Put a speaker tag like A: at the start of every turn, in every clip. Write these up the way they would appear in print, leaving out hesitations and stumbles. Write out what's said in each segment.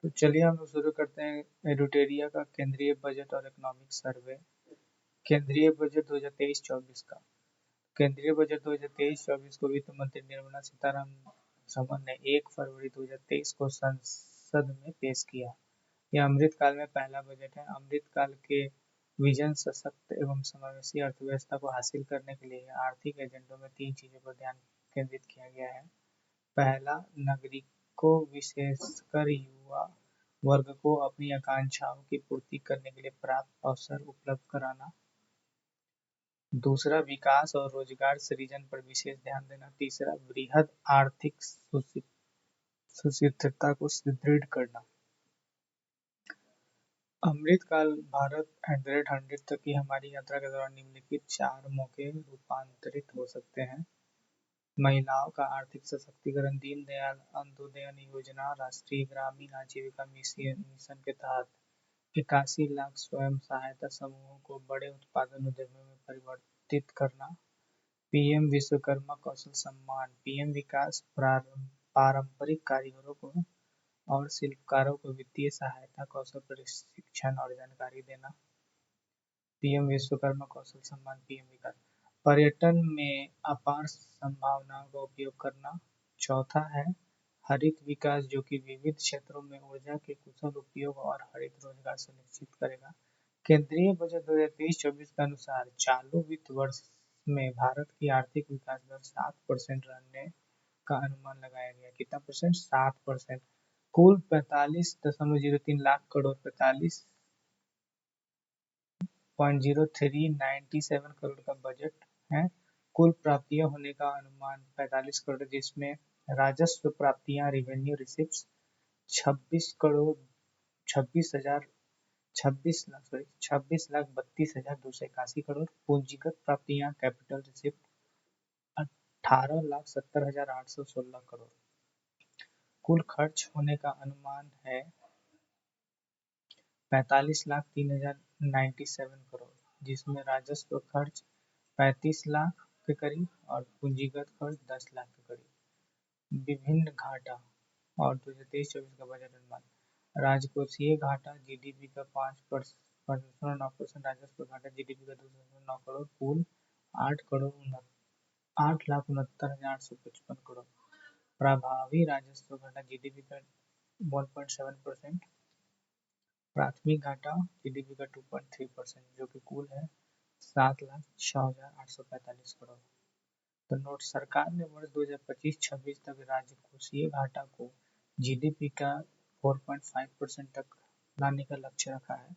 A: तो चलिए हम लोग शुरू करते हैं एडुटेरिया का केंद्रीय बजट और इकोनॉमिक सर्वे। केंद्रीय बजट 2023-24 का केंद्रीय बजट 2023-24 को वित्त मंत्री निर्मला सीतारमण ने 1 फरवरी 2023 को संसद में पेश किया। यह अमृतकाल में पहला बजट है। अमृतकाल के विजन सशक्त एवं समावेशी अर्थव्यवस्था को हासिल करने के लिए आर्थिक एजेंडों में 3 चीजों पर ध्यान केंद्रित किया गया है। पहला, नागरिकों विशेषकर युवा वर्ग को अपनी आकांक्षाओं की पूर्ति करने के लिए पर्याप्त अवसर उपलब्ध कराना। दूसरा, विकास और रोजगार सृजन पर विशेष ध्यान देना। तीसरा, वृहद आर्थिक सुस्थिरता को सुदृढ़ करना। अमृतकाल भारत @100 तक की हमारी यात्रा के दौरान निम्नलिखित 4 मौके रूपांतरित हो सकते हैं। महिलाओं का आर्थिक सशक्तिकरण। दीनदयाल अंत्योदय योजना राष्ट्रीय ग्रामीण आजीविका मिशन के तहत 81 लाख स्वयं सहायता समूहों को बड़े उत्पादन उद्यमों में परिवर्तित करना। पीएम विश्वकर्मा कौशल सम्मान। पीएम विकास पारंपरिक कारीगरों को और शिल्पकारों को वित्तीय सहायता, कौशल प्रशिक्षण और जानकारी देना। पीएम विश्वकर्मा कौशल सम्मान, पीएम विकास। पर्यटन में अपार संभावनाओं का उपयोग करना। चौथा है हरित विकास, जो कि विविध क्षेत्रों में ऊर्जा के कुशल उपयोग और हरित रोजगार सुनिश्चित करेगा। केंद्रीय बजट 2023-24 के अनुसार चालू वित्त वर्ष में भारत की आर्थिक विकास दर 7% रहने का अनुमान लगाया गया। कितना परसेंट? 7%। कुल 45.03 लाख करोड़ 45.0397 करोड़ का बजट है। कुल प्राप्तियां होने का अनुमान 45 करोड़, जिसमें राजस्व प्राप्तियां रेवेन्यू रिसिप्ट्स 26,32,281 करोड़। पूंजीगत प्राप्तियां कैपिटल रिसिप्ट 18,70,816 करोड़। कुल खर्च होने का अनुमान है 45,03,097 करोड़, जिसमें राजस्व खर्च 35 लाख के करीब और पूंजीगत खर्च 10 लाख के करीब। विभिन्न घाटा और 2023-24 का बजट अनुमान। राजकोषीय घाटा जीडीपी का 5.9%, राजस्व घाटा जीडीपी का 2.9 करोड़, कुल 8,69,855 करोड़। प्रभावी राजस्व घाटा जीडीपी का 1.7%, प्राथमिक घाटा जीडीपी का 2.3%, जो कि कुल है 7,06,845 करोड़। तो नोट, सरकार ने वर्ष 2025-26 तक राजकोषीय घाटा को जीडीपी का 4.5% तक लाने का लक्ष्य रखा है।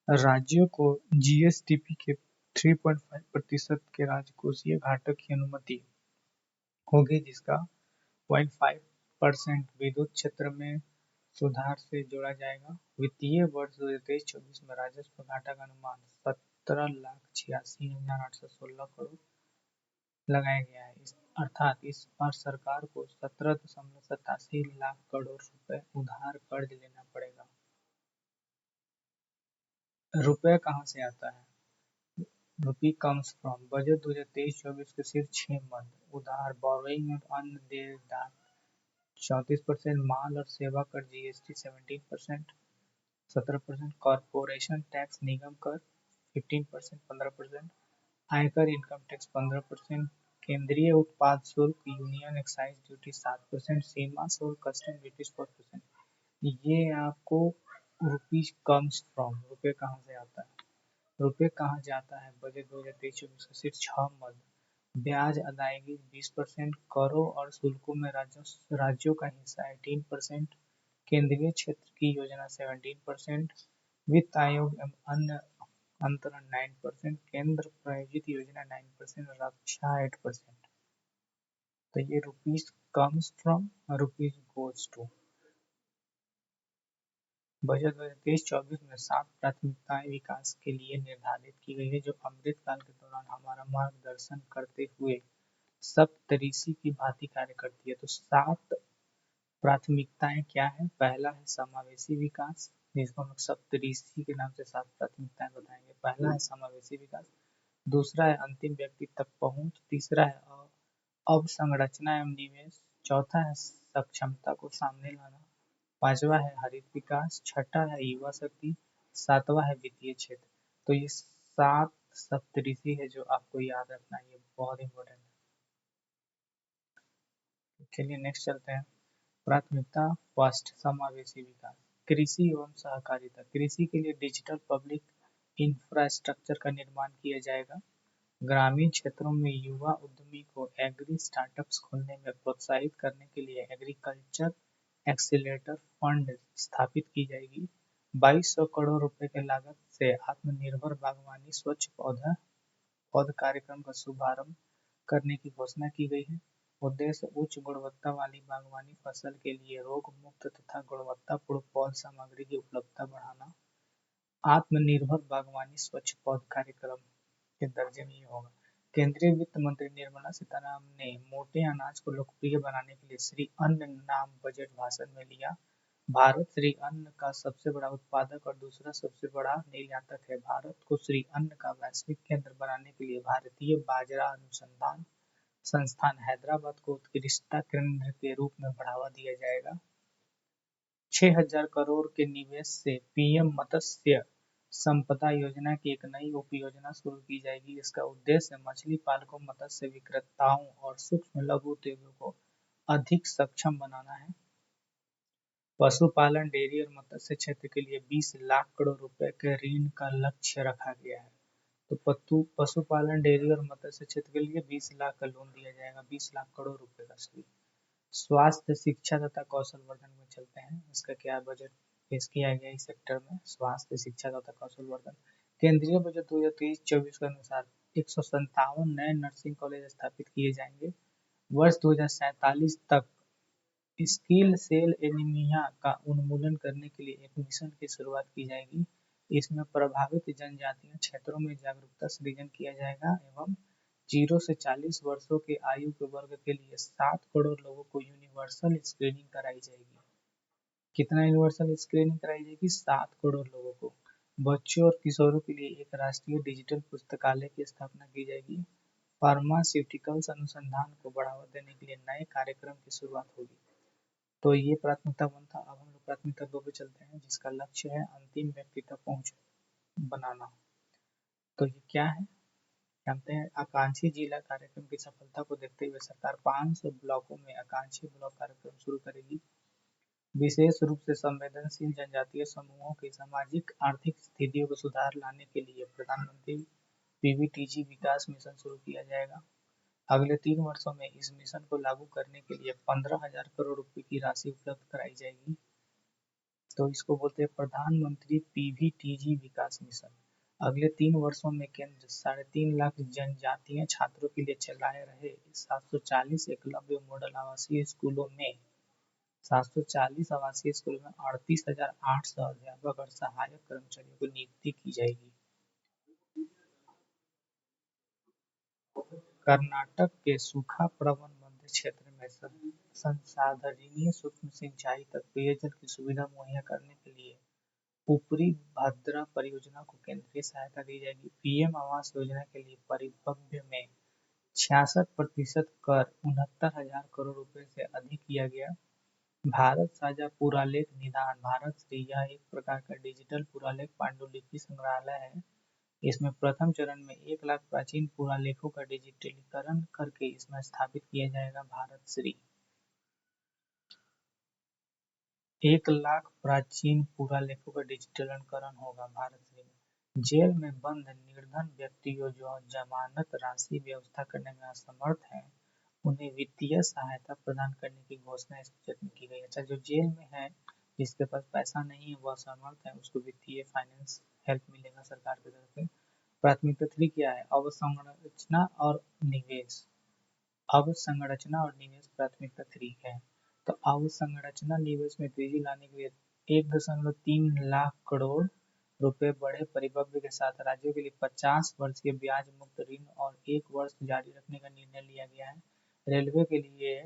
A: राज्यों को जीएसडीपी के 3.5% के राजकोषीय घाटे की अनुमति होगी, जिसका 0.5% विद्युत क्षेत्र में सुधार से जोड़ा जाएगा। वित्तीय वर्ष 2023-24 में राजस्व घाटा का अनुमान 17,86,816 करोड़ लगाया गया है। अर्थात इस बार सरकार को 17.87 लाख करोड़ रुपए उधार कर्ज लेना पड़ेगा। रुपए कहाँ से आता है? रुपी कम्स फ्रॉम। बजट 2023-24 के सिर्फ 6 मद: उधार, बोरोइंग और अन्य देयदार 34%, माल और सेवा कर जीएसटी 17%, 17%, कॉरपोरेशन टैक्स निगम कर 15%, 15%, आयकर इनकम टैक्स 15%, केंद्रीय उत्पाद शुल्क यूनियन एक्साइज ड्यूटी 7%, सीमा शुल्क कस्टम ड्यूटी 4%। ये आपको रुपीज कम्स फ्रॉम, रुपये कहाँ से आता है। रुपये कहाँ जाता है? बजट 2023-24 का सिर्फ 6 मद: ब्याज अदायगी 20%, करों और शुल्कों में राज्यों का हिस्सा 18%, केंद्रीय क्षेत्र की योजना 17%, वित्त आयोग एवं अन्य अंतरण 9%, केंद्र प्रायोजित योजना 9%, रक्षा 8%। तो ये रुपीज कम्स फ्रॉम और रुपीज गोज टू। बजट 2023-24 में 7 प्राथमिकताएं विकास के लिए निर्धारित की गई है, जो अमृतकाल के दौरान हमारा मार्गदर्शन करते हुए सप्तऋषि की भांति कार्य करती है। तो 7 प्राथमिकताएं क्या है? पहला है समावेशी विकास, जिसको हम लोग सप्तऋषि के नाम से 7 प्राथमिकताएं बताएंगे। पहला है समावेशी विकास, दूसरा है अंतिम व्यक्ति तक पहुंच, तीसरा है अवसंरचना एवं निवेश, चौथा है सक्षमता को सामने लाना, पांचवा है हरित विकास, छठा है युवा शक्ति, सातवां है वित्तीय क्षेत्र। तो ये 7 सप्तऋषि है जो आपको याद रखना है, ये बहुत इंपॉर्टेंट है। चलिए नेक्स्ट चलते हैं। प्राथमिकता फर्स्ट, समावेशी विकास। कृषि एवं सहकारिता। कृषि के लिए डिजिटल पब्लिक इंफ्रास्ट्रक्चर का निर्माण किया जाएगा। ग्रामीण क्षेत्रों में युवा उद्यमी को एग्री स्टार्टअप्स खोलने में प्रोत्साहित करने के लिए एग्रीकल्चर एक्सीलरेटर फंड स्थापित की जाएगी। 2200 करोड़ रुपए के लागत से आत्मनिर्भर बागवानी स्वच्छ पौधा पौध कार्यक्रम का शुभारंभ करने की घोषणा की गई है। उद्देश्य उच्च गुणवत्ता वाली बागवानी फसल के लिए रोग मुक्त तथा गुणवत्तापूर्ण पौध सामग्री की उपलब्धता बढ़ाना। आत्मनिर्भर बागवानी स्वच्छ पौध कार्यक्रम के दर्जे में ये होगा। केंद्रीय वित्त मंत्री निर्मला सीतारामन ने मोटे अनाज को लोकप्रिय बनाने के लिए श्री अन्न नाम बजट भाषण में लिया। भारत श्री अन्न का सबसे बड़ा उत्पादक और दूसरा सबसे बड़ा निर्यातक है। भारत को श्री अन्न का वैश्विक केंद्र बनाने के लिए भारतीय बाजरा अनुसंधान संस्थान हैदराबाद को उत्कृष्टता केंद्र के रूप में बढ़ावा दिया जाएगा। 6,000 करोड़ के निवेश से पीएम मत्स्य संपदा योजना की एक नई उपयोजना शुरू की जाएगी। इसका उद्देश्य मछली पालकों, मत्स्य विक्रेताओं और सूक्ष्म लघु उद्योगों को अधिक सक्षम बनाना है। पशुपालन, डेयरी और मत्स्य क्षेत्र के लिए 20 लाख करोड़ रुपए के ऋण का लक्ष्य रखा गया है। तो पशुपालन, डेयरी और मत्स्य क्षेत्र के लिए 20 लाख का लोन दिया जाएगा, 20 लाख करोड़ रुपए का सभी। स्वास्थ्य, शिक्षा तथा कौशल वर्धन में चलते हैं। इसका क्या बजट पेश किया गया इस सेक्टर में? स्वास्थ्य, शिक्षा तथा कौशल वर्धन। केंद्रीय बजट 2023-24 के अनुसार 157 नए नर्सिंग कॉलेज स्थापित किए जाएंगे। वर्ष 2047 तक स्किल सेल एनीमिया का उन्मूलन करने के लिए एक मिशन की शुरुआत की जाएगी। इसमें प्रभावित जनजातीय क्षेत्रों में जागरूकता सृजन किया जाएगा एवं 0 से 40 वर्षों के आयु के वर्ग के लिए 7 करोड़ लोगों को यूनिवर्सल स्क्रीनिंग कराई जाएगी। कितना यूनिवर्सल स्क्रीनिंग कराई जाएगी? 7 करोड़ लोगों को। बच्चों और किशोरों के लिए एक राष्ट्रीय डिजिटल पुस्तकालय की स्थापना की जाएगी। फार्मास्यूटिकल्स अनुसंधान को बढ़ावा देने के लिए नए कार्यक्रम की शुरुआत होगी। तो ये प्राथमिकता 1 था। अब हम लोग प्राथमिकता 2 पे चलते हैं, जिसका लक्ष्य है अंतिम व्यक्ति तक पहुंच बनाना। तो ये क्या है जानते हैं। आकांक्षी जिला कार्यक्रम की सफलता को देखते हुए सरकार 500 ब्लॉकों में आकांक्षी ब्लॉक कार्यक्रम शुरू करेगी। विशेष रूप से संवेदनशील जनजातीय समूहों की सामाजिक आर्थिक स्थितियों को सुधार लाने के लिए प्रधानमंत्री पीवीटीजी विकास मिशन शुरू किया जाएगा। अगले 3 वर्षों में इस मिशन को लागू करने के लिए 15,000 करोड़ रुपए की राशि उपलब्ध कराई जाएगी। तो इसको बोलते हैं प्रधानमंत्री पीवीटीजी विकास मिशन। अगले 3 वर्षों में केंद्र 3.5 लाख जनजातीय छात्रों के लिए चलाए रहे 740 एकलव्य मॉडल आवासीय स्कूलों में 740 आवासीय स्कूलों में 38,800 अध्यापक और सहायक कर्मचारियों की नियुक्ति की जाएगी। कर्नाटक के सूखा प्रवण मध्य क्षेत्र में संसाधनीय सूक्ष्म सिंचाई तक पेयजल की सुविधा मुहैया करने के लिए ऊपरी भद्रा परियोजना को केंद्रीय सहायता दी जाएगी। पीएम आवास योजना के लिए परिभव्य में 66% कर 69,000 करोड़ रुपए से अधिक किया गया। भारत साझा पुरालेख निदान भारत श्री यह एक प्रकार का डिजिटल पुरालेख पांडुलिपि संग्रहालय है। इसमें प्रथम चरण में 1 लाख प्राचीन पुरालेखों का डिजिटलीकरण करके इसमें स्थापित किया जाएगा। भारत श्री 1 लाख प्राचीन पुरालेखों का डिजिटलीकरण होगा भारत श्री में। जेल में बंद निर्धन व्यक्तियों जो जमानत राशि व्यवस्था करने में असमर्थ हैं, उन्हें वित्तीय सहायता प्रदान करने की घोषणा इस बजट में की गई है। अच्छा, जो जेल में है, जिसके पास पैसा नहीं है, वह असमर्थ है, उसको वित्तीय फाइनेंस हेल्प मिलेगा सरकार की तरफ से। प्राथमिकता 3 क्या है? अवसंरचना और निवेश। अवसंरचना और निवेश प्राथमिकता 3 है। तो अवसंरचना निवेश में तेजी लाने के लिए 1.3 लाख करोड़ रुपए बड़े परिव्यय के साथ राज्यों के लिए 50 वर्षीय ब्याज मुक्त ऋण और 1 वर्ष जारी रखने का निर्णय लिया गया है। रेलवे के लिए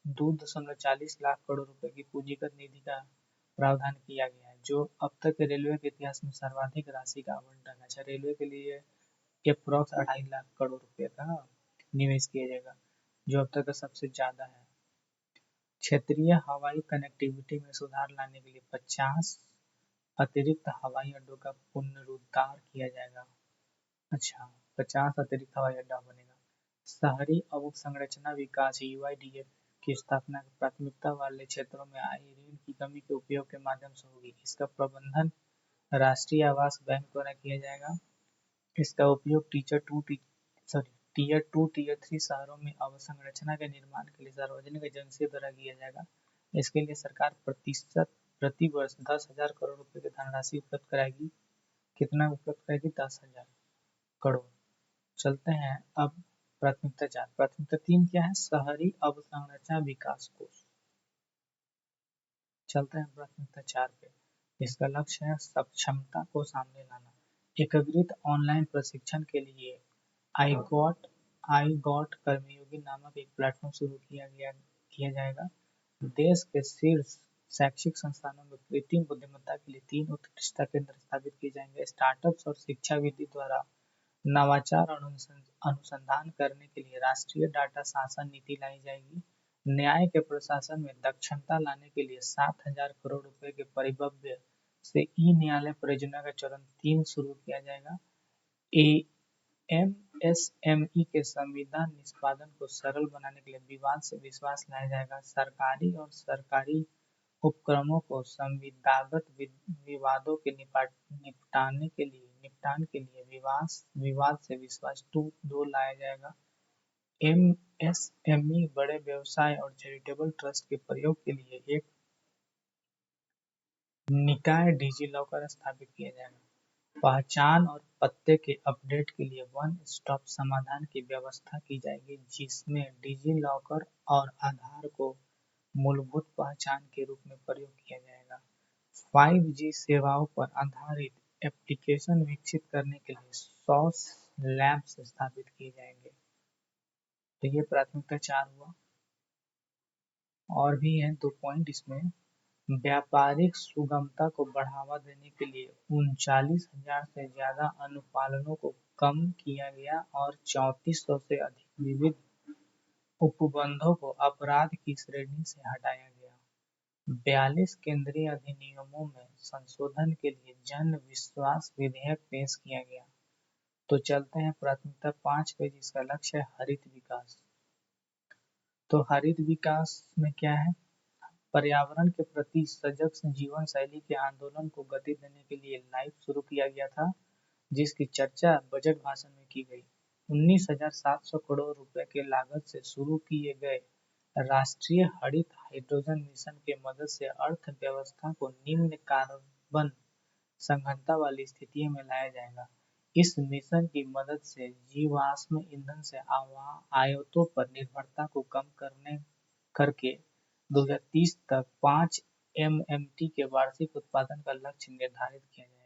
A: 2.40 लाख करोड़ रुपए की पूंजीगत निधि का प्रावधान किया गया है, जो अब तक के रेलवे के इतिहास में सर्वाधिक राशि का आवंटन है। अच्छा, रेलवे के लिए अप्रॉक्स 2.5 लाख करोड़ रुपए का निवेश किया जाएगा, जो अब तक का सबसे ज्यादा है। क्षेत्रीय हवाई कनेक्टिविटी में सुधार लाने के लिए 50 अतिरिक्त हवाई अड्डों का पुनरुद्धार किया जाएगा। अच्छा, 50 अतिरिक्त हवाई अड्डा बनेगा। शहरी अवसंरचना विकास (UIDF) की स्थापना प्राथमिकता वाले क्षेत्रों में आई ऋण की कमी के उपयोग के माध्यम से होगी। इसका प्रबंधन राष्ट्रीय आवास बैंक द्वारा किया जाएगा। इसका उपयोग टीयर 2 टीयर 3 शहरों में अवसंरचना के निर्माण के लिए सार्वजनिक एजेंसियों द्वारा किया जाएगा। इसके लिए सरकार प्रति वर्ष 10,000 करोड़ रुपए की धनराशि उपलब्ध कराएगी। कितना उपलब्ध कराएगी? 10,000 करोड़। चलते हैं अब प्राथमिकता 4। प्राथमिकता 3 क्या है? शहरी अवसंरचना विकास कोष। चलते हैं प्राथमिकता 4 पे। इसका लक्ष्य है सक्षमता को सामने लाना। एकीकृत ऑनलाइन प्रशिक्षण के लिए आई गॉट कर्मयोगी नामक एक प्लेटफॉर्म शुरू किया जाएगा। देश के शीर्ष शैक्षिक संस्थानों में कृत्रिम बुद्धिमत्ता के लिए 3 उत्कृष्टता केंद्र स्थापित किए जाएंगे। स्टार्टअप्स और शिक्षाविदों द्वारा नवाचार और अनुसंधान करने के लिए राष्ट्रीय डाटा शासन नीति लाई जाएगी। न्याय के प्रशासन में दक्षता लाने के लिए 7,000 करोड़ रुपए के परिव्यय से ई-न्यायालय परियोजना का चरण 3 शुरू किया जाएगा। एमएसएमई के संविदा निष्पादन को सरल बनाने के लिए विवाद से विश्वास लाया जाएगा। सरकारी और सरकारी उपक्रमों को संविदागत विवादों के निपटान के लिए विवाद से विश्वास 2 लाया जाएगा। एमएसएमई बड़े व्यवसाय और चैरिटेबल ट्रस्ट के प्रयोग के लिए एक निकाय डिजिलॉकर स्थापित किया जाएगा। पहचान और पते के अपडेट के लिए वन स्टॉप समाधान की व्यवस्था की जाएगी, जिसमें डिजिलॉकर और आधार को मूलभूत पहचान के रूप में प्रयोग किया जाएगा। 5G सेवाओं पर आधारित एप्लीकेशन विकसित करने के लिए 100 लैब्स स्थापित किए जाएंगे। तो ये प्राथमिकता 4 हुआ। और भी हैं 2 पॉइंट इसमें। व्यापारिक सुगमता को बढ़ावा देने के लिए 39,000 से ज्यादा अनुपालनों को कम किया गया और 3400 से अधिक विविध उपबंधों को अपराध की श्रेणी से हटाया गया। 42 केंद्रीय अधिनियमों में संशोधन के लिए जन विश्वास विधेयक पेश किया गया। तो चलते हैं प्राथमिकता 5 पे, जिसका लक्ष्य है हरित विकास। तो हरित विकास में क्या है? पर्यावरण के प्रति सजग जीवन शैली के आंदोलन को गति देने के लिए लाइफ शुरू किया गया था, जिसकी चर्चा बजट भाषण में की गई। 19,700 करोड़ रुपए के लागत से शुरू किए गए राष्ट्रीय हरित हाइड्रोजन मिशन के मदद से अर्थव्यवस्था को निम्न कार्बन सघनता वाली स्थितियों में लाया जाएगा। इस मिशन की मदद से जीवाश्म ईंधन से आयातों पर निर्भरता को कम करके 2030 तक 5 MMT के वार्षिक उत्पादन का लक्ष्य निर्धारित किया जाएगा।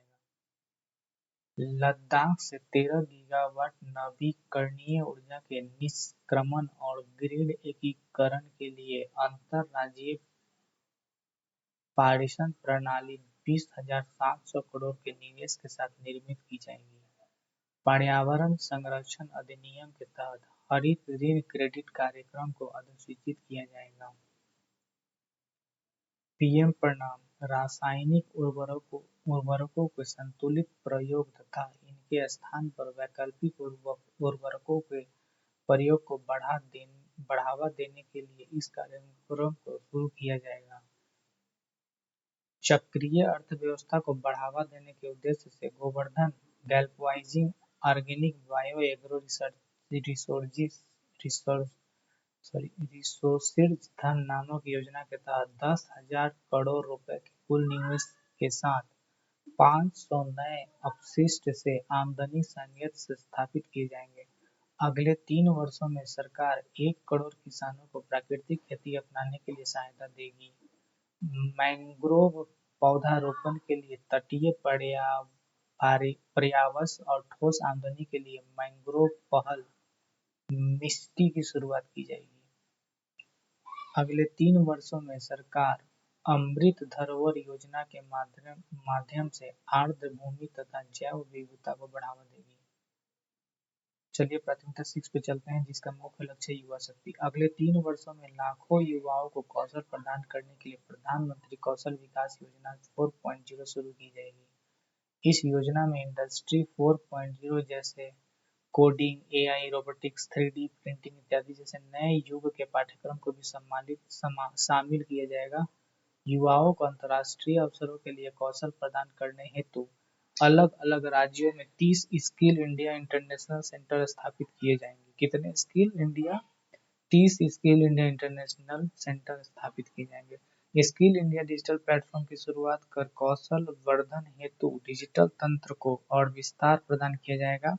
A: लद्दाख से 13 गीगावाट नवीकरणीय ऊर्जा के निष्क्रमण और ग्रिड एकीकरण के लिए अंतरराज्यीय पारेषण प्रणाली 20,700 करोड़ के निवेश के साथ निर्मित की जाएगी। पर्यावरण संरक्षण अधिनियम के तहत हरित ऋण क्रेडिट कार्यक्रम को अधिसूचित किया जाएगा। पीएम प्रणाम। रासायनिक उर्वरकों के संतुलित प्रयोग तथा इनके स्थान पर वैकल्पिक उर्वरकों के प्रयोग को बढ़ावा देने के लिए इस कार्यक्रम को शुरू किया जाएगा। चक्रीय अर्थव्यवस्था को बढ़ावा देने के उद्देश्य से Govardhan galvanising organic bio agro resources धन नामक योजना के तहत 10,000 करोड़ रुपए के कुल निवेश के साथ 500 नए अपशिष्ट से आमदनी संयंत्र स्थापित किए जाएंगे। अगले 3 वर्षों में सरकार 1 करोड़ किसानों को प्राकृतिक खेती अपनाने के लिए सहायता देगी। मैंग्रोव पौधारोपण के लिए तटीय पर्यावरण और ठोस आमदनी के लिए मैंग्रोव पहल मिस्टी की शुरुआत की जाएगी। अगले 3 वर्षों में सरकार अमृत धरोहर योजना के माध्यम से आर्द्र भूमि तथा जैव विविधता को बढ़ावा देगी। चलिए प्राथमिकता 6 पे चलते हैं, जिसका मुख्य लक्ष्य युवा शक्ति। अगले 3 वर्षों में लाखों युवाओं को कौशल प्रदान करने के लिए प्रधानमंत्री कौशल विकास योजना 4.0 शुरू की जाएगी। इस योजना में इंडस्ट्री 4.0 जैसे coding, AI, robotics, 3D printing इत्यादि जैसे नए युग के पाठ्यक्रम को भी शामिल किया जाएगा। युवाओं को अंतर्राष्ट्रीय अवसरों के लिए कौशल प्रदान करने हेतु अलग-अलग राज्यों में 30 स्किल इंडिया इंटरनेशनल सेंटर स्थापित किए जाएंगे। कितने skill India? 30 skill India international centre स्थापित किए जाएंगे। स्किल इंडिया डिजिटल प्लेटफॉर्म की शुरुआत कर कौशल वर्धन हेतु डिजिटल तंत्र को और विस्तार प्रदान किया जाएगा,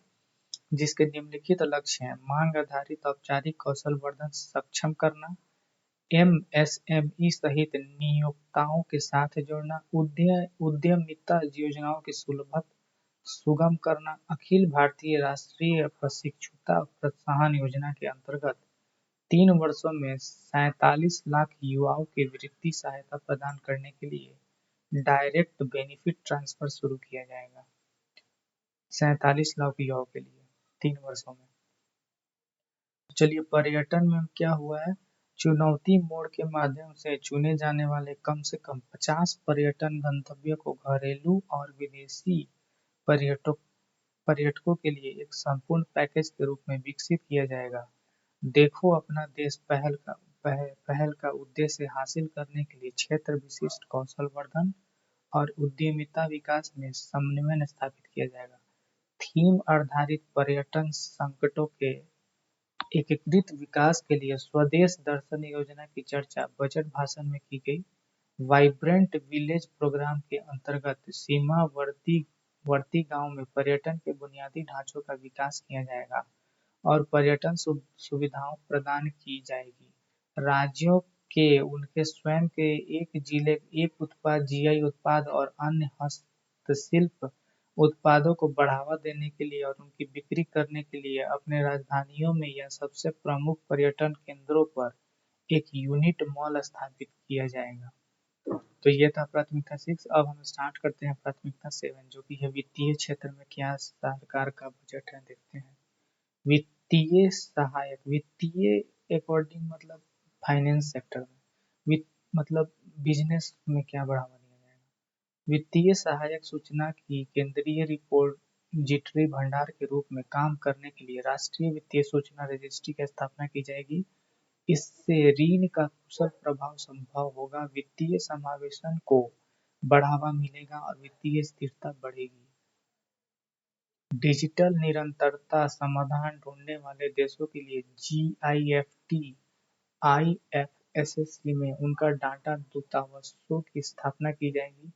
A: जिसके निम्नलिखित लक्ष्य हैं: मांग आधारित औपचारिक कौशल वर्धन सक्षम करना, एमएसएमई सहित नियोक्ताओं के साथ जोड़ना, उद्यमिता योजनाओं की सुलभता सुगम करना, अखिल भारतीय राष्ट्रीय प्रशिक्षुता प्रोत्साहन योजना के अंतर्गत 3 वर्षों में 47 लाख युवाओं की वृत्ति सहायता प्रदान करने के लिए डायरेक्ट बेनिफिट ट्रांसफर शुरू किया जाएगा। 47 लाख युवाओं के लिए 3 वर्षों में। चलिए पर्यटन में क्या हुआ है। चुनौती मोड के माध्यम से चुने जाने वाले कम से कम 50 पर्यटन गंतव्य को घरेलू और विदेशी पर्यटकों के लिए एक संपूर्ण पैकेज के रूप में विकसित किया जाएगा। देखो अपना देश पहल का उद्देश्य हासिल करने के लिए क्षेत्र विशिष्ट कौशल वर्धन और उद्यमिता विकास में समन्वय स्थापित किया जाएगा। थीम आधारित पर्यटन संकटों के एकीकृत विकास के लिए स्वदेश दर्शन योजना की चर्चा बजट भाषण में की गई। वाइब्रेंट विलेज प्रोग्राम के अंतर्गत सीमावर्ती गांव में पर्यटन के बुनियादी ढांचों का विकास किया जाएगा और पर्यटन सुविधाओं प्रदान की जाएगी। राज्यों के उनके स्वयं के एक जिले एक उत्पाद, जीआई उत्पाद और अन्य हस्तशिल्प उत्पादों को बढ़ावा देने के लिए और उनकी बिक्री करने के लिए अपने राजधानियों में या सबसे प्रमुख पर्यटन केंद्रों पर एक यूनिट मॉल स्थापित किया जाएगा। तो ये था प्राथमिकता 6। अब हम स्टार्ट करते हैं प्राथमिकता 7, जो कि है वित्तीय क्षेत्र में क्या सरकार का बजट है, देखते हैं। वित्तीय सहायक, वित्तीय अकॉर्डिंग मतलब फाइनेंस सेक्टर में, वित्त मतलब बिजनेस में क्या बढ़ावा दिया जाएगा। वित्तीय सहायक सूचना की केंद्रीय रिपोजिटरी भंडार के रूप में काम करने के लिए राष्ट्रीय वित्तीय सूचना रजिस्ट्री की स्थापना की जाएगी। इससे ऋण का कुशल प्रभाव संभव होगा, वित्तीय समावेशन को बढ़ावा मिलेगा और वित्तीय स्थिरता बढ़ेगी। डिजिटल निरंतरता समाधान ढूंढने वाले देशों के लिए जीआईएफटी आईएफएससी में उनका डाटा दूतावासों की स्थापना की जाएगी।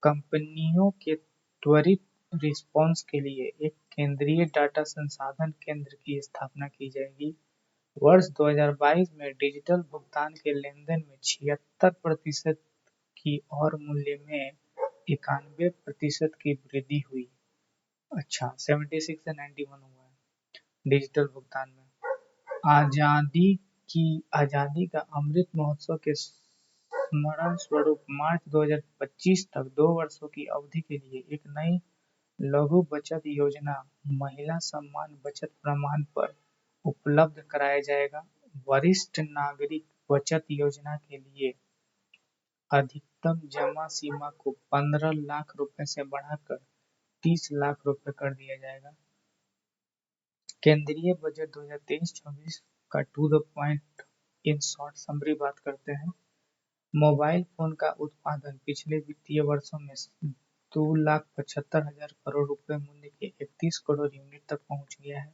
A: कंपनियों के त्वरित रिस्पॉन्स के लिए एक केंद्रीय डाटा संसाधन केंद्र की स्थापना की जाएगी। वर्ष 2022 में डिजिटल भुगतान के लेनदेन में 76% की और मूल्य में 91% की वृद्धि हुई। अच्छा, 76 से 91 हुआ है डिजिटल भुगतान में। आजादी का अमृत महोत्सव के स्मरण स्वरूप मार्च 2025 तक 2 वर्षों की अवधि के लिए एक नई लघु बचत योजना महिला सम्मान बचत प्रमाण पर उपलब्ध कराया जाएगा। वरिष्ठ नागरिक बचत योजना के लिए अधिकतम जमा सीमा को 15 लाख रुपए से बढ़ाकर 30 लाख रुपए कर दिया जाएगा। केंद्रीय बजट 2023-24 का to the point in short summary बात करते हैं। मोबाइल फोन का उत्पादन पिछले वित्तीय वर्षों में 2,75,000 करोड़ रुपए मूल्य के 31 करोड़ यूनिट तक पहुंच गया है।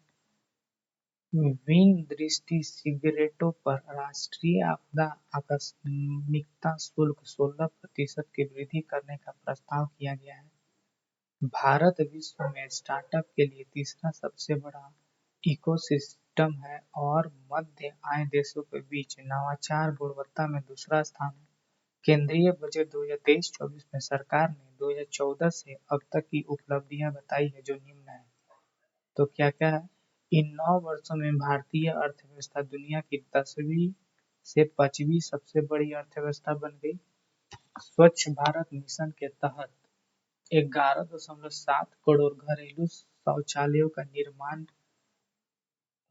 A: विन दृष्टि सिगरेटों पर राष्ट्रीय आपदा आकस्मिकता शुल्क 16% की वृद्धि करने का प्रस्ताव किया गया है। भारत विश्व में स्टार्टअप के लिए तीसरा सबसे बड़ा इकोसिस्टम है और मध्य आय देशों के बीच नवाचार गुणवत्ता में दूसरा स्थान है। केंद्रीय बजट 2023-24 में सरकार ने 2014 से अब तक की उपलब्धियां बताई है, जो निम्न है। तो क्या क्या है? इन 9 वर्षों में भारतीय अर्थव्यवस्था दुनिया की 10वीं से 5वीं सबसे बड़ी अर्थव्यवस्था बन गई। स्वच्छ भारत मिशन के तहत 11.7 करोड़ घरेलू शौचालयों का निर्माण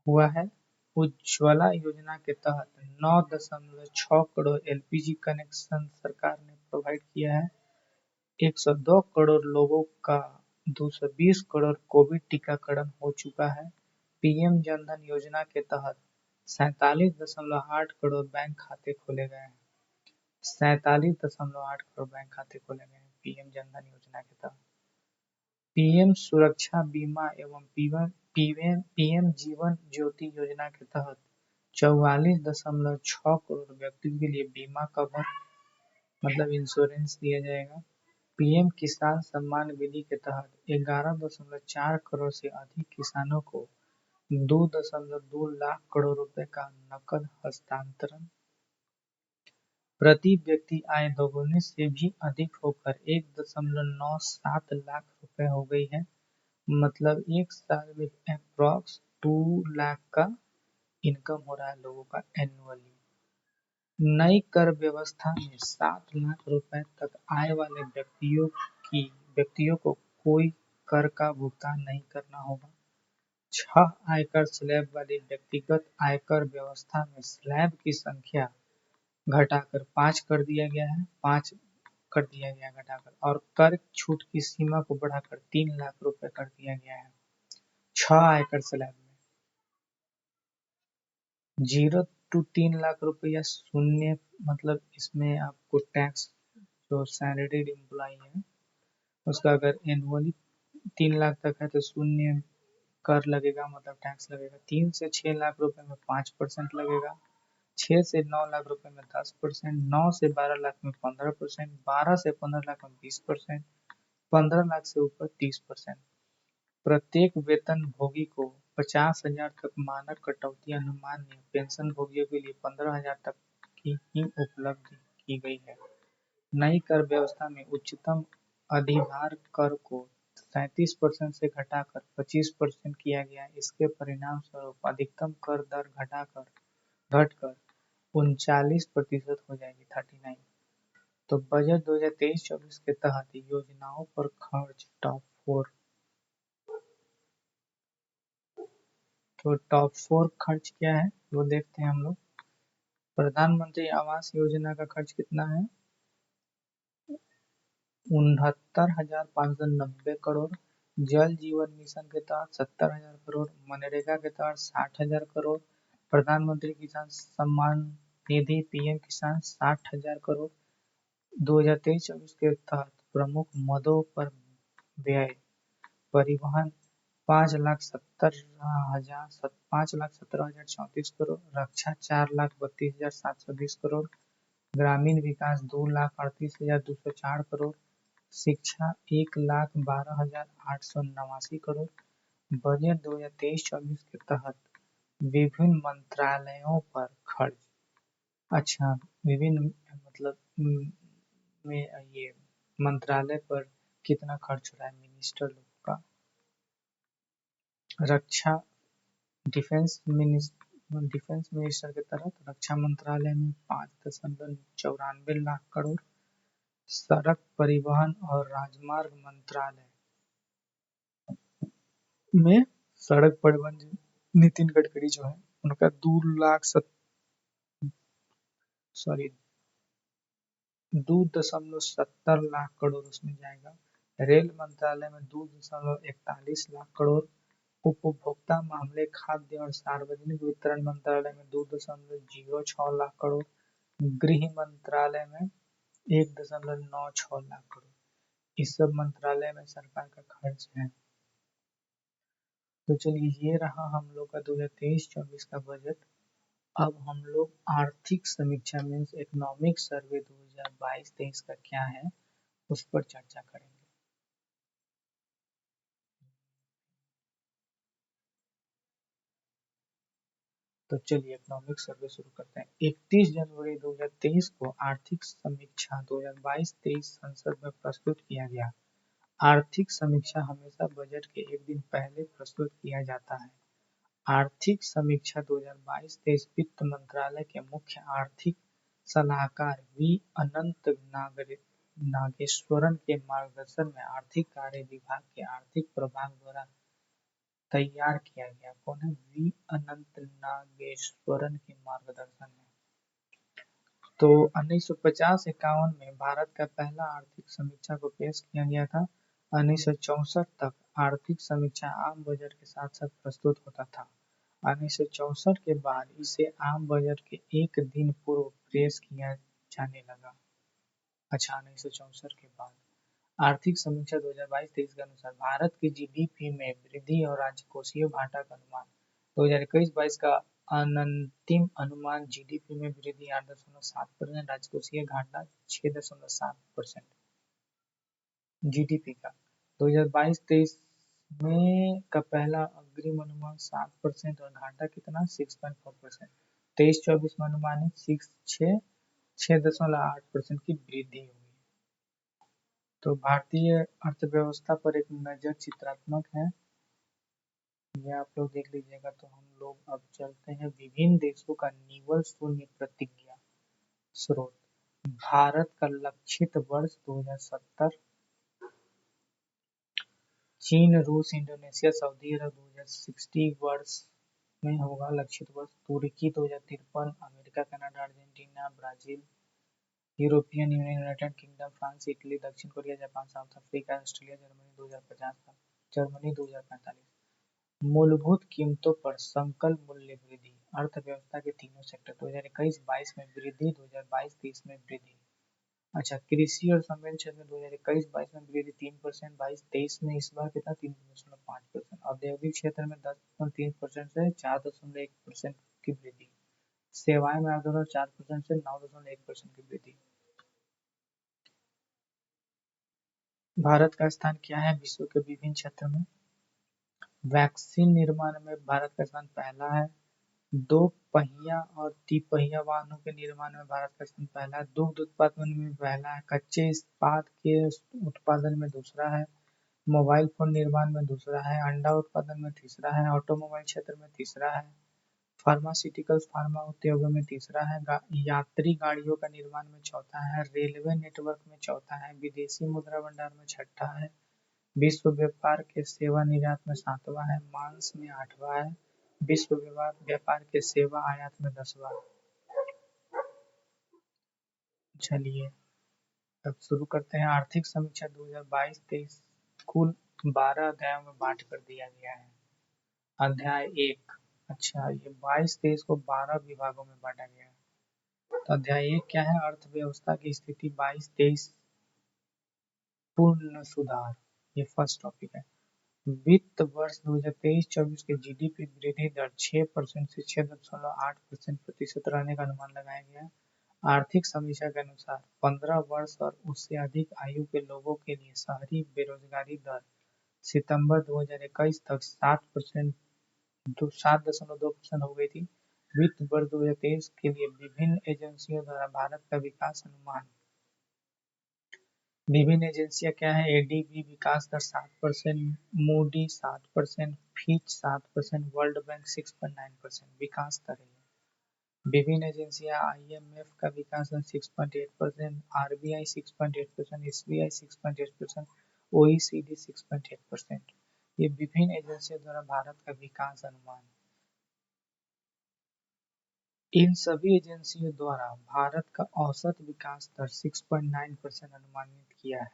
A: हुआ है। उज्ज्वला योजना के तहत 9.6 करोड़ एलपीजी कनेक्शन सरकार ने प्रोवाइड किया है। 102 करोड़ लोगों का 220 करोड़ कोविड टीकाकरण हो चुका है। पीएम जनधन योजना के तहत 47.8 करोड़ बैंक खाते खोले गए हैं। 47.8 करोड़ बैंक खाते खोले गए हैं पीएम जनधन योजना के तहत। पीएम सुरक्षा बीमा एवं पीएम जीवन ज्योति योजना के तहत 44.6 करोड़ व्यक्तियों के लिए बीमा कवर मतलब इंश्योरेंस दिया जाएगा। पीएम किसान सम्मान निधि के तहत 11.4 करोड़ से अधिक किसानों को 2.2 लाख करोड़ रुपए का नकद हस्तांतरण। प्रति व्यक्ति आय दोगुने से भी अधिक होकर 1.97 लाख रुपए हो गई है। मतलब एक साल में अप्रॉक्स 2 लाख का इनकम हो रहा है लोगों का एनुअली। नई कर व्यवस्था में 7 लाख रुपए तक आय वाले व्यक्तियों को कोई कर का भुगतान नहीं करना होगा। 6 आयकर स्लैब वाली व्यक्तिगत आयकर व्यवस्था में स्लैब की संख्या घटाकर 5 कर दिया गया है, 5 कर दिया गया घटाकर, और कर छूट की सीमा को बढ़ाकर 3 लाख रुपए कर दिया गया है। 6 आयकर स्लैब में 0 to 3 लाख रुपया शून्य, मतलब इसमें आपको टैक्स जो सैलरीड एम्प्लॉई है उसका अगर एनुअली 3 लाख तक है तो शून्य कर लगेगा, मतलब टैक्स लगेगा। 3 से 6 लाख रुपए में 5% लगेगा। 6 से 9 लाख रुपए में 10%, 9 से 12 लाख में 15%, 12 से 15 लाख में 20%, 15 लाख से ऊपर 30%। प्रत्येक वेतनभोगी को 50,000 तक मानक कटौती अनुमान्य पेंशन भोगियों के लिए 15,000 तक की ही उपलब्ध की गई है। नई कर व्यवस्था में उच्चतम अधिभार कर को 37% से घटाकर 25% किया गया है। इसके परिणाम स्वरूप अधिकतम कर दर घटकर 39% हो जाएगी, 39। तो बजट 2023-24 के तहत योजनाओं पर खर्च टॉप 4 खर्च क्या है वो देखते हैं हम लोग। प्रधानमंत्री आवास योजना का खर्च कितना है? 69,590 करोड़। जल जीवन मिशन के तहत 70,000 करोड़। मनरेगा के तहत 60,000 करोड़। प्रधानमंत्री किसान सम्मान निधि पीएम किसान 60,000 करोड़। 2023-24 के तहत प्रमुख मदों पर व्यय परिवहन 5,17,034 करोड़। रक्षा 4,32,720 करोड़। ग्रामीण विकास 2,38,204 करोड़। शिक्षा 1,12,889 करोड़। बजट 2023-24 के तहत विभिन्न मंत्रालयों पर खर्च। अच्छा, विभिन्न मतलब में ये मंत्रालय पर कितना खर्च हो रहा है मिनिस्टर लोग का। रक्षा डिफेंस मिनिस्टर के तहत रक्षा मंत्रालय में 5.94 लाख करोड़। सड़क परिवहन और राजमार्ग मंत्रालय में सड़क परिवहन नितिन गडकरी जो है उनका 2.70 लाख करोड़ उसमें जाएगा। रेल मंत्रालय में 2.41 लाख करोड़। उपभोक्ता मामले खाद्य और सार्वजनिक वितरण मंत्रालय में 2.06 लाख करोड़। गृह मंत्रालय में 1.96 लाख करोड़। इस सब मंत्रालय में सरकार का खर्च है। तो चलिए ये रहा हम लोग का 2023-24 का बजट। अब हम लोग आर्थिक समीक्षा मीन्स इकोनॉमिक सर्वे 2022-23 का क्या है उस पर चर्चा करेंगे। तो चलिए इकोनॉमिक सर्वे शुरू करते हैं। 31 जनवरी 2023 को आर्थिक समीक्षा 2022-23 संसद में प्रस्तुत किया गया। आर्थिक समीक्षा हमेशा बजट के एक दिन पहले प्रस्तुत किया जाता है। आर्थिक समीक्षा 2022-23 वित्त मंत्रालय के मुख्य आर्थिक सलाहकार वी अनंत नागेश्वरन के मार्गदर्शन में आर्थिक कार्य विभाग के आर्थिक प्रभाग द्वारा तैयार किया गया? कौन है? वी अनंत नागेश्वरन के मार्गदर्शन में। तो 1950-51 में भारत का पहला आर्थिक समीक्षा को पेश किया गया था। 1964 तक आर्थिक समीक्षा आम बजट के साथ साथ प्रस्तुत होता था। 1964 के बाद इसे आम बजट के एक दिन पूर्व पेश किया जाने लगा। अच्छा, 1964 के बाद आर्थिक समीक्षा 2022-23 के अनुसार भारत की जीडीपी में वृद्धि और राजकोषीय घाटा का अनुमान। 2021-22 का अंतिम अनुमान जीडीपी में वृद्धि 8.7%, राजकोषीय घाटा 6.7% जीडीपी का। 2022-23 में का पहला अग्रिम अनुमान 7% और घाटा कितना 6.4%। 23-24 में अनुमानित 6.8% की वृद्धि हुई। तो भारतीय अर्थव्यवस्था पर एक नजर चित्रात्मक है, ये आप लोग देख लीजिएगा। तो हम लोग अब चलते हैं विभिन्न देशों का निवल शून्य प्रतिज्ञा स्रोत। भारत का लक्षित वर्ष 2070, चीन, रूस, इंडोनेशिया, सऊदी अरब 2060 वर्ष में होगा लक्षित वर्ष। तुर्की 2053, America, Canada, Argentina, Brazil, European Union, United Kingdom, France, Italy, दक्षिण Korea, Japan, South Africa, Australia, Germany 2050 का, जर्मनी 2045। मूलभूत कीमतों पर संकल्प मूल्य वृद्धि, अर्थव्यवस्था के तीनों सेक्टर 2021-22 में वृद्धि, 2022-23 में वृद्धि। अच्छा, कृषि और संबंध क्षेत्र में 2021-22 में वृद्धि 3%, 22-23 में इस बार कितना 3.5%। औद्योगिक क्षेत्र में 10.3% से 4.1% की वृद्धि। सेवाएं में 8.4% से 9.1% की वृद्धि। भारत का स्थान क्या है विश्व के विभिन्न क्षेत्रों में? वैक्सीन निर्माण में भारत का स्थान पहला है। दो पहिया और तिपहिया वाहनों के निर्माण में भारत का स्थान पहला है। दुग्ध उत्पादन में पहला है। कच्चे इस्पात के उत्पादन में दूसरा है। मोबाइल फोन निर्माण में दूसरा है। अंडा उत्पादन में तीसरा है। ऑटोमोबाइल क्षेत्र में तीसरा है। फार्मास्यूटिकल्स फार्मा उद्योग में तीसरा है। यात्री गाड़ियों का निर्माण में चौथा है। रेलवे नेटवर्क में चौथा है। विदेशी मुद्रा भंडार में छठा है। विश्व व्यापार के सेवा निर्यात में सातवां है। मांस में आठवां है। विश्व व्यापार के सेवा आयात में 10वां। चलिए अब शुरू करते हैं। आर्थिक समीक्षा 2022-23 कुल 12 अध्यायों में बांट कर दिया गया है। अध्याय 1, अच्छा ये 22-23 को 12 विभागों में बांटा गया है। तो अध्याय 1 क्या है? अर्थव्यवस्था की स्थिति 22-23 पूर्ण सुधार, ये फर्स्ट टॉपिक है। वित्त वर्ष 2023-24 के जीडीपी वृद्धि दर 6% से 6.8% प्रतिशत रहने का अनुमान लगाया गया है। आर्थिक समीक्षा के अनुसार 15 वर्ष और उससे अधिक आयु के लोगों के लिए शहरी बेरोजगारी दर सितंबर 2021 तक 7.2% हो गई थी। वित्त वर्ष 2023 के लिए विभिन्न एजेंसियों द्वारा भारत का विकास अनुमान। विभिन्न एजेंसियां क्या है? एडीबी विकास दर 7%, मूडी 7%, फिच 7%, वर्ल्ड बैंक 6.9% विकास दर है। विभिन्न एजेंसियां आईएमएफ का विकास दर 6.8%, आरबीआई 6.8%, एसबीआई 6.8%, ओईसीडी 6.8%। ये विभिन्न एजेंसियों द्वारा भारत का विकास अनुमान। इन सभी एजेंसियों द्वारा भारत का औसत विकास दर 6.9% अनुमानित किया है।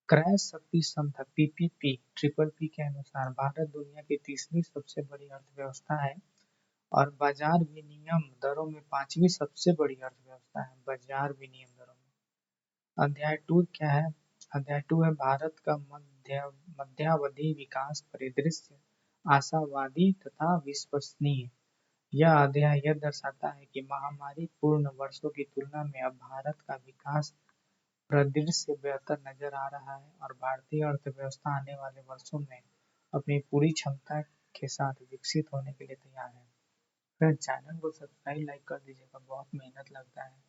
A: क्रय शक्ति समता पीपीपी ट्रिपल पी के अनुसार भारत दुनिया की तीसरी सबसे बड़ी अर्थव्यवस्था है और बाजार विनिमय दरों में पांचवी सबसे बड़ी अर्थव्यवस्था है। बाजार विनिमय दरों में। अध्याय 2 क्या है? अध्याय 2 है भारत का मध्यावधि विकास परिदृश्य आशावादी तथा विश्वसनीय। यह अध्याय यह दर्शाता है कि महामारी पूर्ण वर्षों की तुलना में अब भारत का विकास परिदृश्य बेहतर नजर आ रहा है और भारतीय अर्थव्यवस्था आने वाले वर्षों में अपनी पूरी क्षमता के साथ विकसित होने के लिए तैयार है। फिर चैनल को सब्सक्राइब लाइक कर दीजिएगा, बहुत मेहनत लगता है।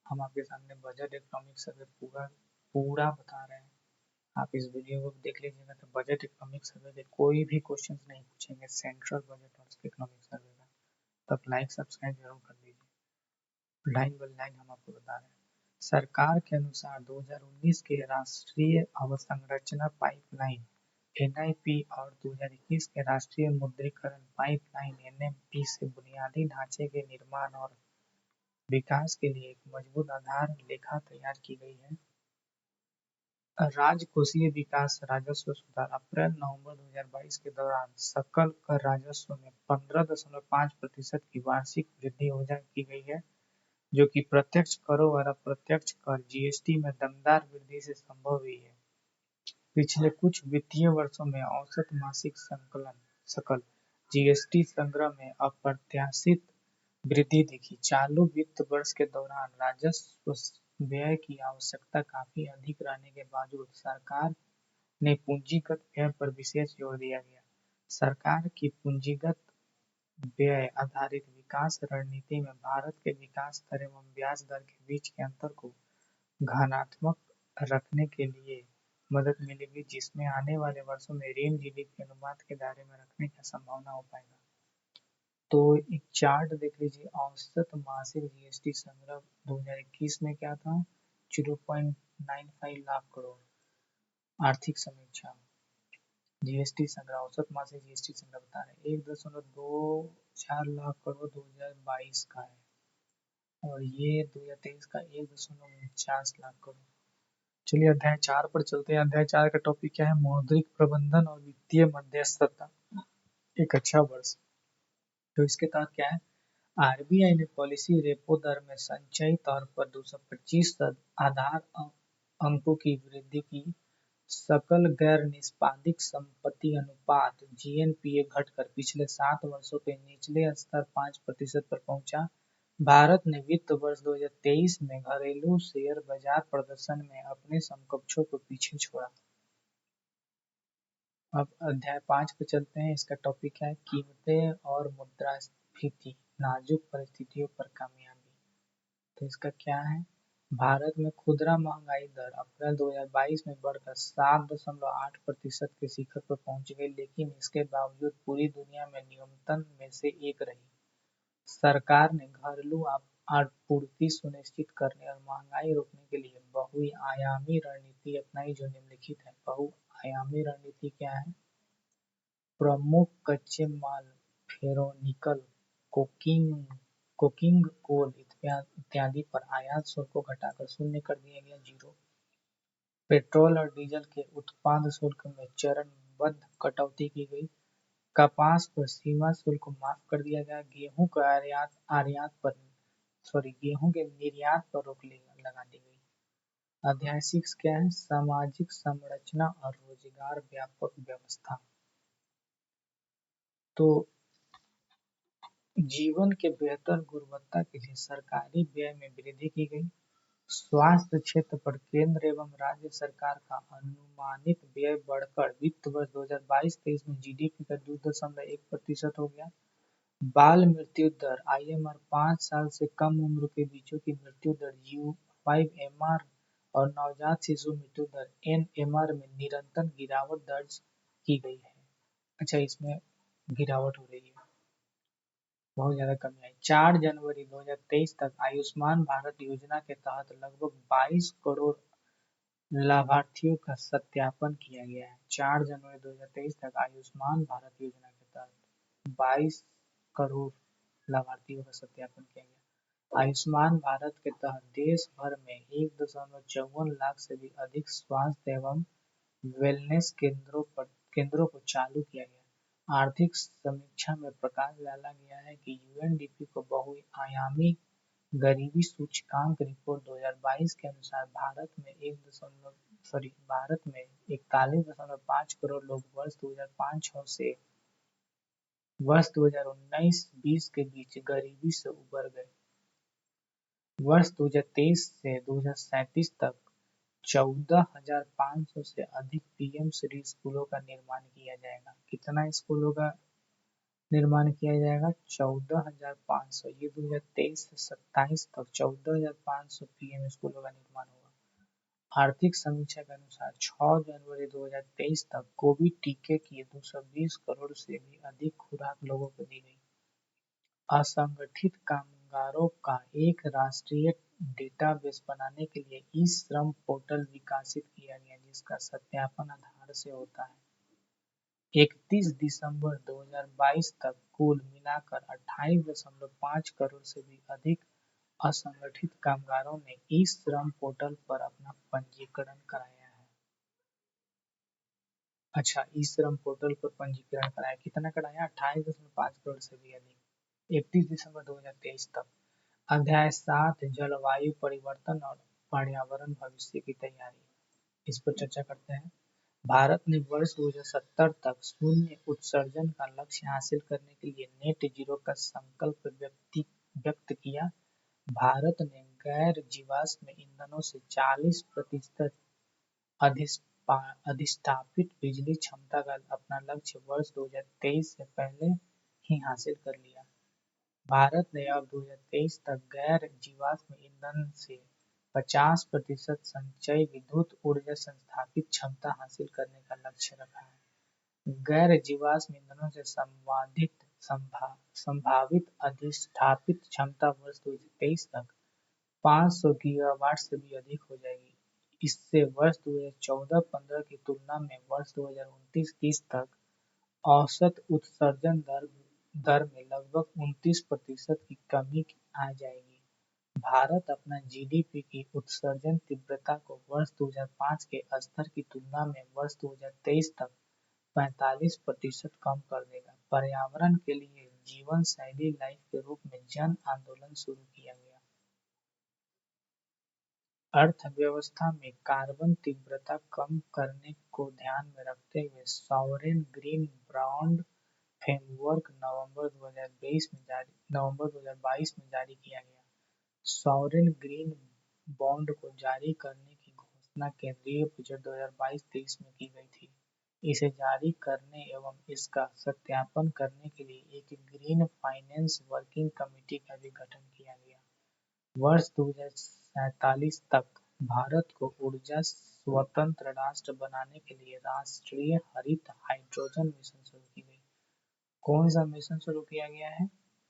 A: हम आपके सामने बजट इकोनॉमिक्स सर्वे पूरा पूरा बता रहे हैं। आप इस वीडियो को देख लीजिएगा तो बजट इकोनॉमिक्स सर्वे के कोई भी क्वेश्चन नहीं पूछेंगे सेंट्रल बजट और इकोनॉमिक्स सर्वे का। तब लाइक सब्सक्राइब जरूर कर दीजिए। लाइन बाय लाइन हम आपको बता रहे हैं। सरकार के अनुसार 2019 के राष्ट्रीय अवसंरचना पाइपलाइन एनआईपी और 2021 के राष्ट्रीय मुद्रीकरण पाइपलाइन एनएमपी से बुनियादी ढांचे के निर्माण और विकास के लिए एक मजबूत आधार रेखा तैयार की गई है। राजकोषीय विकास राजस्व सुधार अप्रैल-नवंबर 2022 के दौरान सकल कर राजस्व में 15.5% की वार्षिक वृद्धि हो की गई है, जो कि प्रत्यक्ष करों और अप्रत्यक्ष कर जीएसटी में दमदार वृद्धि से संभव हुई है। पिछले कुछ वित्तीय वर्षों में औसत मासिक सकल जीएसटी संग्रह में अप्रत्याशित वृद्धि दिखी। चालू वित्त वर्ष के दौरान राजस्व व्यय की आवश्यकता काफी अधिक रहने के बावजूद सरकार ने पूंजीगत व्यय पर विशेष जोर दिया गया। सरकार की पूंजीगत व्यय आधारित विकास रणनीति में भारत के विकास दर एवं ब्याज दर के बीच के अंतर को घनात्मक रखने के लिए मदद मिलेगी, जिसमें आने वाले वर्षों में ऋण जीडीपी अनुपात के दायरे में रखने की संभावना हो पाएगा। तो एक चार्ट देख लीजिए, औसत मासिक जीएसटी संग्रह 2021 में क्या था, 0.95 लाख करोड़। आर्थिक समीक्षा जीएसटी संग्रह, औसत मासिक जीएसटी संग्रह बता रहे 1.24 लाख करोड़ 2022 का है और ये 2023 का 1.49 लाख करोड़। चलिए अध्याय 4 पर चलते हैं। अध्याय 4 का टॉपिक क्या है, मौद्रिक प्रबंधन और वित्तीय मध्यस्थता, एक अच्छा वर्ष। तो इसके तहत क्या है, आरबीआई ने पॉलिसी रेपो दर में संचयी तौर पर 225 आधार अंकों की वृद्धि की। सकल गैर निष्पादित संपत्ति अनुपात जीएनपीए घटकर पिछले 7 वर्षों के निचले स्तर 5% पर पहुंचा। भारत ने वित्त वर्ष 2023 में घरेलू शेयर बाजार प्रदर्शन में अपने समकक्षों को पीछे छोड़ा। अब अध्याय 5 पे चलते हैं। इसका टॉपिक है कीमतें और मुद्रास्फीति, नाजुक परिस्थितियों पर कामयाबी। तो इसका क्या है, भारत में खुदरा महंगाई दर अप्रैल 2022 में बढ़कर 7.8% के शिखर पर पहुंच गई, लेकिन इसके बावजूद पूरी दुनिया में न्यूनतम में से एक रही। सरकार ने घरेलू आपूर्ति सुनिश्चित करने और महंगाई रोकने के लिए बहुआयामी रणनीति अपनाई, जो निम्नलिखित है। बहुआयामी रणनीति क्या है, प्रमुख कच्चे माल फेरोनिकल, कोकिंग कोल इत्यादि पर आयात शुल्क को घटाकर शून्य कर दिया गया, 0। पेट्रोल और डीजल के उत्पाद शुल्क में चरणबद्ध कटौती की गई। कपास पर सीमा शुल्क को माफ कर दिया गया। गेहूं के निर्यात पर रोक लगा दी गई। अध्याय 6 क्या है, सामाजिक संरचना और रोजगार व्यापक व्यवस्था। तो जीवन के बेहतर गुणवत्ता के लिए सरकारी व्यय में वृद्धि की गई। स्वास्थ्य क्षेत्र पर केंद्र एवं राज्य सरकार का अनुमानित व्यय बढ़कर वित्त वर्ष 2022-23 में जीडीपी का 2.1% हो गया। बाल मृत्यु दर आईएमआर 5 साल से कम उम्र के बच्चों की मृत्यु दर U5MR और नवजात शिशु मृत्यु दर NMR में निरंतर गिरावट दर्ज की गई है। अच्छा, इसमें गिरावट हो रही है, बहुत ज्यादा कमी आई। 4 जनवरी 2023 तक आयुष्मान भारत योजना के तहत लगभग 22 करोड़ लाभार्थियों का सत्यापन किया गया है। 4 जनवरी 2023 तक आयुष्मान भारत योजना के तहत 22 करोड़ लाभार्थियों का सत्यापन किया गया। आयुष्मान भारत के तहत देश भर में 1.54 लाख से भी अधिक स्वास्थ्य एवं वेलनेस केंद्रों को चालू किया गया। आर्थिक समीक्षा में प्रकाश डाला गया है कि यूएनडीपी को बहुआयामी गरीबी सूचकांक रिपोर्ट 2022 के अनुसार भारत में 41.5 करोड़ लोग वर्ष 2005-06 से वर्ष 2019-20 के बीच गरीबी से उबर गए। वर्ष 2023 से 2037 तक 14,500 से अधिक पीएम श्री स्कूलों का निर्माण किया जाएगा। कितना स्कूलों का निर्माण किया जाएगा, 14,500। ये 2023 से 27 तक 14,500 पीएम स्कूलों का निर्माण होगा। आर्थिक समीक्षा के अनुसार 6 जनवरी 2023 तक कोविड टीके की 220 करोड़ से भी अधिक खुराक लोगों को दी गई। असंगठित कामगारों का एक राष्ट्रीय डेटाबेस बनाने के लिए ई श्रम पोर्टल विकसित किया गया, जिसका सत्यापन आधार से होता है। 31 दिसंबर 2022 तक कुल मिलाकर 28.5 करोड़ से भी अधिक असंगठित कामगारों ने ई श्रम पोर्टल पर अपना पंजीकरण कराया है। अच्छा, ई श्रम पोर्टल पर पंजीकरण कराया, कितना कराया? 28.5 करोड़ से भी अधिक। 31 दिसंबर 2023 तक। अध्याय 7 जलवायु परिवर्तन और पर्यावरण भविष्य की तैयारी, इस पर चर्चा करते हैं। भारत ने वर्ष 2070 तक शून्य उत्सर्जन का लक्ष्य हासिल करने के लिए नेट जीरो का संकल्प व्यक्त किया। भारत ने गैर जीवाश्म ईंधनों से 40% अधिष्ठापित बिजली क्षमता का अपना लक्ष्य वर्ष 2023 से पहले ही हासिल कर लिया। भारत ने अब 2023 तक गैर जीवाश्म ईंधन से 50% संचयी विद्युत ऊर्जा संस्थापित क्षमता हासिल करने का लक्ष्य रखा है। गैर जीवाश्म ईंधनों से संभावित अधिष्ठापित क्षमता वर्ष 2023 तक 500 गीगावाट से भी अधिक हो जाएगी। इससे वर्ष 2014-15 की तुलना में वर्ष 2029-30 तक औसत उत्सर्जन दर में लगभग 29% की कमी आ जाएगी। भारत अपना जीडीपी की उत्सर्जन तीव्रता को वर्ष 2005 के स्तर की तुलना में वर्ष 2023 तक 45% कम कर देगा। पर्यावरण के लिए जीवन शैली लाइफ के रूप में जन आंदोलन शुरू किया गया। अर्थव्यवस्था में कार्बन तीव्रता कम करने को ध्यान में रखते हुए सॉवरेन ग्रीन बॉन्ड फ्रेमवर्क नवंबर 2022 में जारी किया गया। सॉवरेन ग्रीन बॉन्ड को जारी करने की घोषणा केंद्रीय बजट 2022-23 में की गई थी। इसे जारी करने एवं इसका सत्यापन करने के लिए एक ग्रीन फाइनेंस वर्किंग कमेटी का भी गठन किया गया। वर्ष 2047 तक भारत को ऊर्जा स्वतंत्र राष्ट्र बनाने के लिए राष्ट्रीय हरित हाइड्रोजन मिशन शुरू की गई। कौन सा मिशन शुरू किया गया है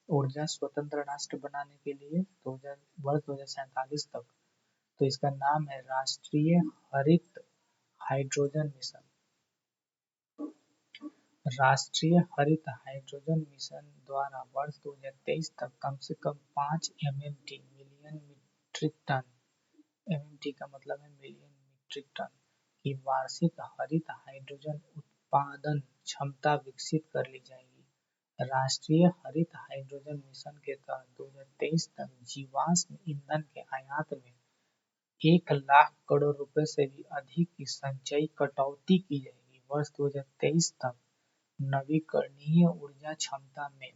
A: ऊर्जा स्वतंत्र राष्ट्र बनाने के लिए वर्ष 2047 तक? तो इसका नाम है राष्ट्रीय हरित हाइड्रोजन मिशन। राष्ट्रीय हरित हाइड्रोजन मिशन द्वारा वर्ष 2023 तक कम से कम 5 MMT million metric ton, MMT का मतलब है मिलियन मीट्रिक टन, की वार्षिक हरित हाइड्रोजन उत्पादन क्षमता विकसित कर ली जाएगी। राष्ट्रीय हरित हाइड्रोजन मिशन के तहत 2023 तक जीवाश्म ईंधन के आयात में 1 लाख करोड़ रुपए से भी अधिक की संचयी कटौती की जाएगी। वर्ष 2023 तक नवीकरणीय ऊर्जा क्षमता में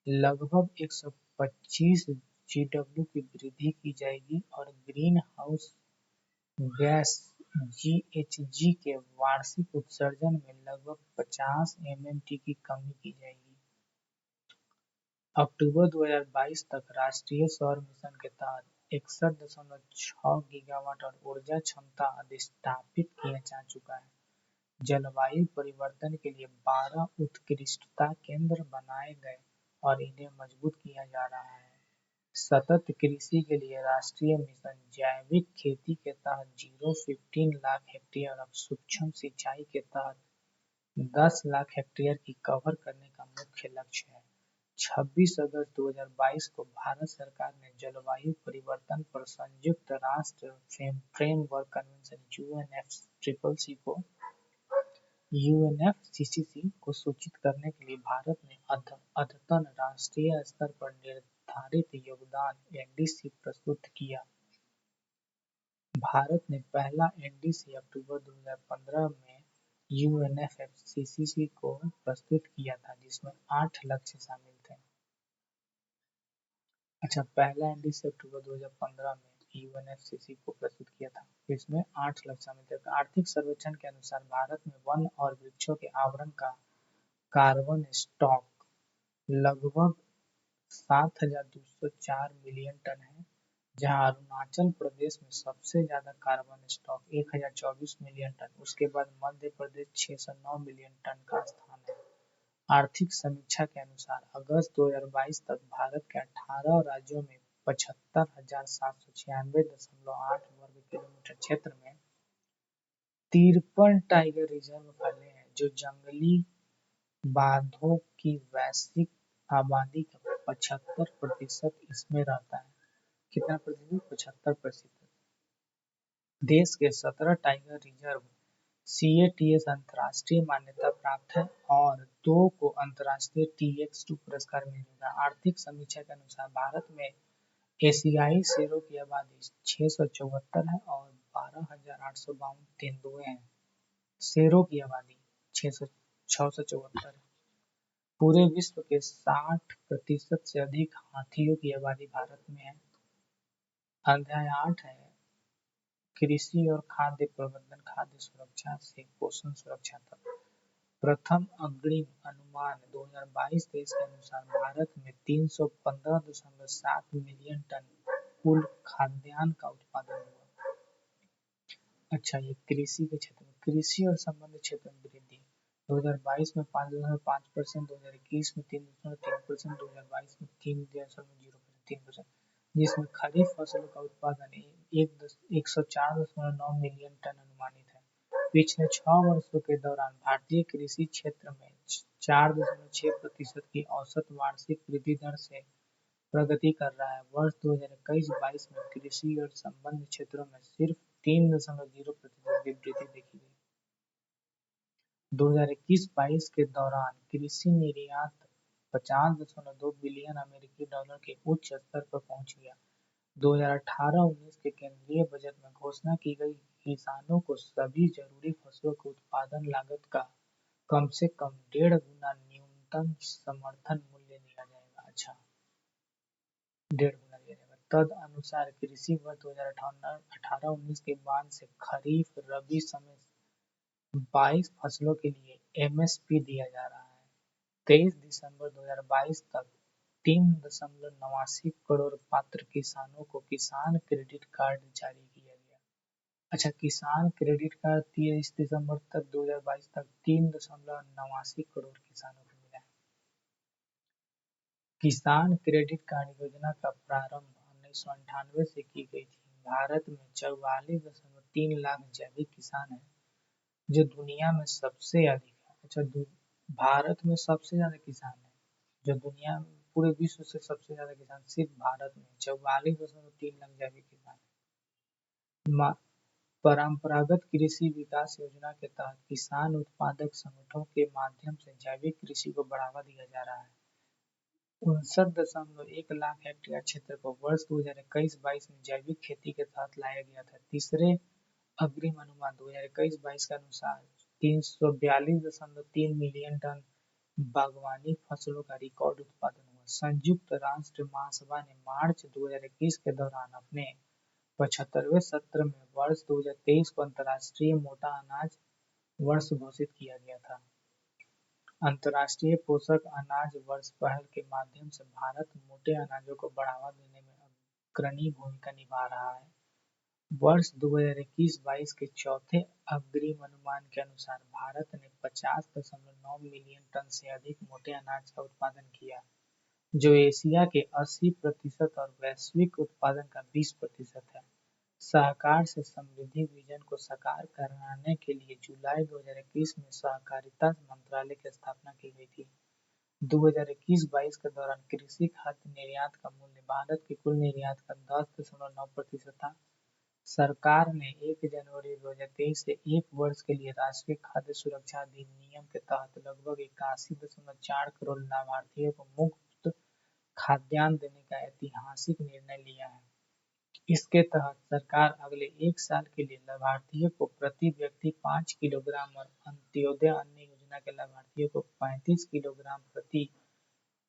A: लगभग 125 GW की वृद्धि की जाएगी और ग्रीन हाउस गैस GHG के वार्षिक उत्सर्जन में लगभग 50 MMT की कमी की जाएगी। अक्टूबर 2022 तक राष्ट्रीय सौर मिशन के तहत 61.6 गीगावाट और ऊर्जा क्षमता अधिष्ठापित किया जा चुका है। जलवायु परिवर्तन के लिए 12 उत्कृष्टता केंद्र बनाए गए और इन्हें मजबूत किया जा रहा है। सतत कृषि के लिए राष्ट्रीय मिशन जैविक खेती के तहत 15 लाख हेक्टेयर और सूक्ष्म सिंचाई के तहत 10 लाख हेक्टेयर की कवर करने का मुख्य लक्ष्य है। 26 अगस्त 2022 को भारत सरकार ने जलवायु परिवर्तन पर संयुक्त राष्ट्र फ्रेमवर्क कन्वेंशन UNFCCC को सूचित करने के लिए भारत ने अद्यतन राष्ट्रीय स्तर पर निर्धारित योगदान NDC प्रस्तुत किया। भारत ने पहला NDC अक्टूबर 2015 में UNFCCC को प्रस्तुत किया था, जिसमें 8 लक्ष्य शामिल थे। अच्छा, पहला NDC अक्टूबर 2015 में UNFCCC को प्रस्तुत किया था, इसमें 8 लक्ष्य शामिल थे। आर्थिक सर्वेक्षण के अनुसार भारत में वन और वृक्षों के आवरण का कार्बन स्टॉक लगभग 7,204 मिलियन टन है, जहां अरुणाचल प्रदेश में सबसे ज्यादा कार्बन स्टॉक 1,024 मिलियन टन, उसके बाद मध्य प्रदेश 609 मिलियन टन का स्थान है। आर्थिक समीक्षा के अनुसार अगस्त 2022 तक भारत के 18 राज्यों में 75,796.8 वर्ग किलोमीटर क्षेत्र में 53 टाइगर रिजर्व फैले हैं, जो जंगली बाघों की वैश्विक आबादी का 75% इसमें रहता है। कितना प्रतिशत? 75%। देश के 17 टाइगर रिजर्व सीएटीएस अंतर्राष्ट्रीय मान्यता प्राप्त है और 2 को अंतर्राष्ट्रीय टीएक्स2 पुरस्कार मिलेगा। आर्थिक समीक्षा के अनुसार भारत में एशियाई शेरों की आबादी 674 है और 12,852 तेंदुए हैं। शेरों की आबादी 674 है। पूरे विश्व के 60% से अधिक हाथियों की आबादी भारत में है। अध्याय 8 है कृषि और खाद्य प्रबंधन, खाद्य सुरक्षा से पोषण सुरक्षा तक। प्रथम अग्रिम अनुमान 2022-23 के अनुसार भारत में 315.7 मिलियन टन कुल खाद्यान्न का उत्पादन हुआ। अच्छा, ये कृषि के क्षेत्र में, कृषि और संबंधित क्षेत्र में वृद्धि 2022 में 5.5%, 2021 में 3.3%, 2022 में 3.03%, जिसमें खरीफ फसलों का उत्पादन 104.9 मिलियन टन अनुमानित है। पिछले 6 वर्षों के दौरान भारतीय कृषि क्षेत्र में 4.6% की औसत वार्षिक वृद्धि दर से प्रगति कर रहा है। वर्ष 2021-22 में कृषि और संबद्ध क्षेत्रों में सिर्फ 3.0% की वृद्धि देखी गई। 2021-22 के दौरान कृषि निर्यात 50.2 बिलियन अमेरिकी डॉलर के उच्च स्तर पर पहुंच गया। 2018-19 के केंद्रीय बजट में घोषणा की गई किसानों को सभी जरूरी फसलों के उत्पादन लागत का कम से कम 1.5 गुना न्यूनतम समर्थन मूल्य दिया जाएगा। अच्छा, 1.5 गुना दिया जाएगा। तद अनुसार कृषि वर्ष 2018-19 के बाद से खरीफ रबी समेत 22 फसलों के लिए एमएसपी दिया जा रहा है। 23 दिसंबर 2022 तक 3.89 करोड़ पात्र किसानों को किसान क्रेडिट कार्ड जारी किया गया। अच्छा, किसान क्रेडिट कार्ड 30 दिसंबर तक 2022 तक 3.89 करोड़ किसानों को मिला है। किसान क्रेडिट कार्ड योजना का प्रारंभ 1998 से की गई थी। भारत में 44.3 लाख जैविक किसान हैं, जो दुनिया में सबसे अधिक है। अच्छा, भारत में सबसे ज्यादा किसान है, जो दुनिया में पूरे विश्व से सबसे ज्यादा किसान सिर्फ भारत में 44.3 लाख जैविक किसान है। परंपरागत कृषि विकास योजना के तहत किसान उत्पादक संगठनों के माध्यम से जैविक कृषि को बढ़ावा दिया जा रहा है। 59.1 लाख हेक्टेयर क्षेत्र को वर्ष 2021-22 में जैविक खेती के तहत लाया गया था। तीसरे अग्रिम अनुमान 2021-22 के अनुसार 342.3 मिलियन टन बागवानी फसलों का रिकॉर्ड उत्पादन हुआ। संयुक्त राष्ट्र महासभा ने मार्च 2021 के दौरान अपने 75वें सत्र में वर्ष 2023 को अंतर्राष्ट्रीय मोटा अनाज वर्ष घोषित किया गया था। अंतर्राष्ट्रीय पोषक अनाज वर्ष पहल के माध्यम से भारत मोटे अनाजों को बढ़ावा देने में अग्रणी भूमिका निभा रहा है। वर्ष 2021-22 के चौथे अग्रिम अनुमान के अनुसार भारत ने 50.9 मिलियन टन से अधिक मोटे अनाज का उत्पादन किया, जो एशिया के 80% और वैश्विक उत्पादन का 20% है। सहकार से समृद्धि विजन को साकार कराने के लिए जुलाई 2021 में सहकारिता मंत्रालय की स्थापना की गई थी। 2021-22 के दौरान कृषि खाद्य निर्यात का मूल्य भारत के कुल निर्यात का 10.9% था। सरकार ने 1 जनवरी 2023 से 1 वर्ष के लिए राष्ट्रीय खाद्य सुरक्षा अधिनियम के तहत लगभग 81.4 करोड़ लाभार्थियों को मुफ्त खाद्यान्न देने का ऐतिहासिक निर्णय लिया है। इसके तहत सरकार अगले 1 साल के लिए लाभार्थियों को प्रति व्यक्ति 5 किलोग्राम और अंत्योदय अन्न योजना के लाभार्थियों को 35 किलोग्राम प्रति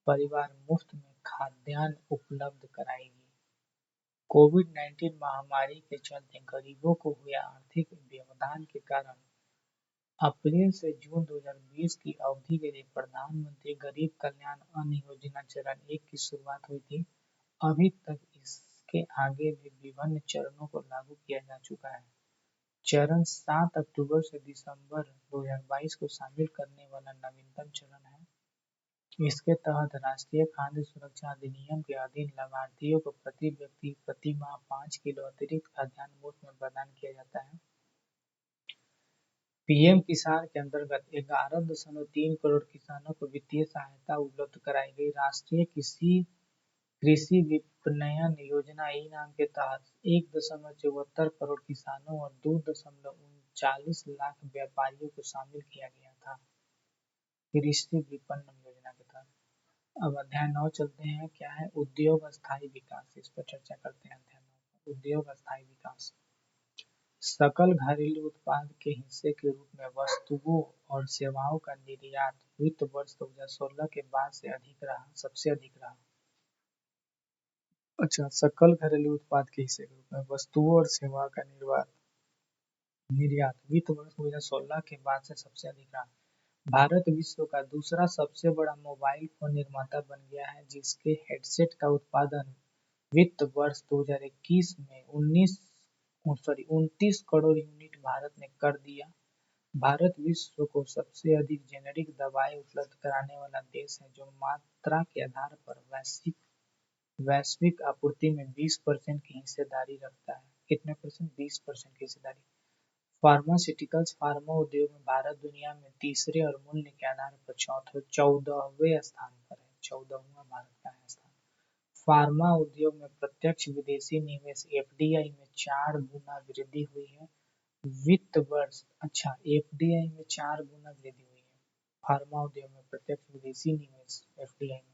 A: परिवार मुफ्त में खाद्यान्न उपलब्ध कराएगी। कोविड-19 महामारी के चलते गरीबों को हुए आर्थिक व्यवधान के कारण अप्रैल से जून 2020 की अवधि के लिए प्रधानमंत्री गरीब कल्याण अन्न योजना चरण 1 की शुरुआत हुई थी। अभी तक इसके आगे भी विभिन्न चरणों को लागू किया जा चुका है। चरण 7 अक्टूबर से दिसंबर 2022 को शामिल करने वाला नवीनतम चरण है। इसके तहत राष्ट्रीय खाद्य सुरक्षा अधिनियम के अधीन लाभार्थियों को प्रति व्यक्ति प्रति माह 5 किलो अतिरिक्त खाद्यान्न मुफ्त में प्रदान किया जाता है। पीएम किसान के अंतर्गत 11.3 करोड़ किसानों को वित्तीय सहायता उपलब्ध कराई गई। राष्ट्रीय कृषि कृषि विपणन योजना ई-नाम के तहत 1.74 करोड़ किसानों और 2.39 लाख व्यापारियों को शामिल किया गया था कृषि विपणन योजना के तहत। अब अध्याय 9 चलते हैं। क्या है उद्योग स्थायी विकास, इस पर चर्चा करते हैं। अध्याय 9 उद्योग स्थायी विकास। सकल घरेलू उत्पाद के हिस्से के रूप में वस्तुओं और सेवाओं का निर्यात वित्त वर्ष 2016 के बाद से सबसे अधिक रहा। अच्छा, सकल घरेलू उत्पाद के हिस्से के रूप में वस्तुओं और सेवाओं का निर्यात वित्त वर्ष 2016 के बाद से सबसे अधिक रहा। भारत विश्व का दूसरा सबसे बड़ा मोबाइल फोन निर्माता बन गया है, जिसके हेडसेट का उत्पादन वित्त वर्ष 2021 में 29 करोड़ यूनिट भारत ने कर दिया। भारत विश्व को सबसे अधिक जेनेरिक दवाएं उपलब्ध कराने वाला देश है, जो मात्रा के आधार पर वैश्विक आपूर्ति में 20% की हिस्सेदारी रखता है। कितने परसेंट? 20% की हिस्सेदारी। फार्मास्यूटिकल्स फार्मा उद्योग में भारत दुनिया में तीसरे और मूल्य के आधार पर 14वें स्थान पर है। 14वां भारत का है स्थान। फार्मा उद्योग में प्रत्यक्ष विदेशी निवेश एफडीआई में 4 गुना वृद्धि हुई है। वित्त वर्ष अच्छा एफडीआई में 4 गुना वृद्धि हुई है। फार्मा उद्योग में प्रत्यक्ष विदेशी निवेश एफडीआई में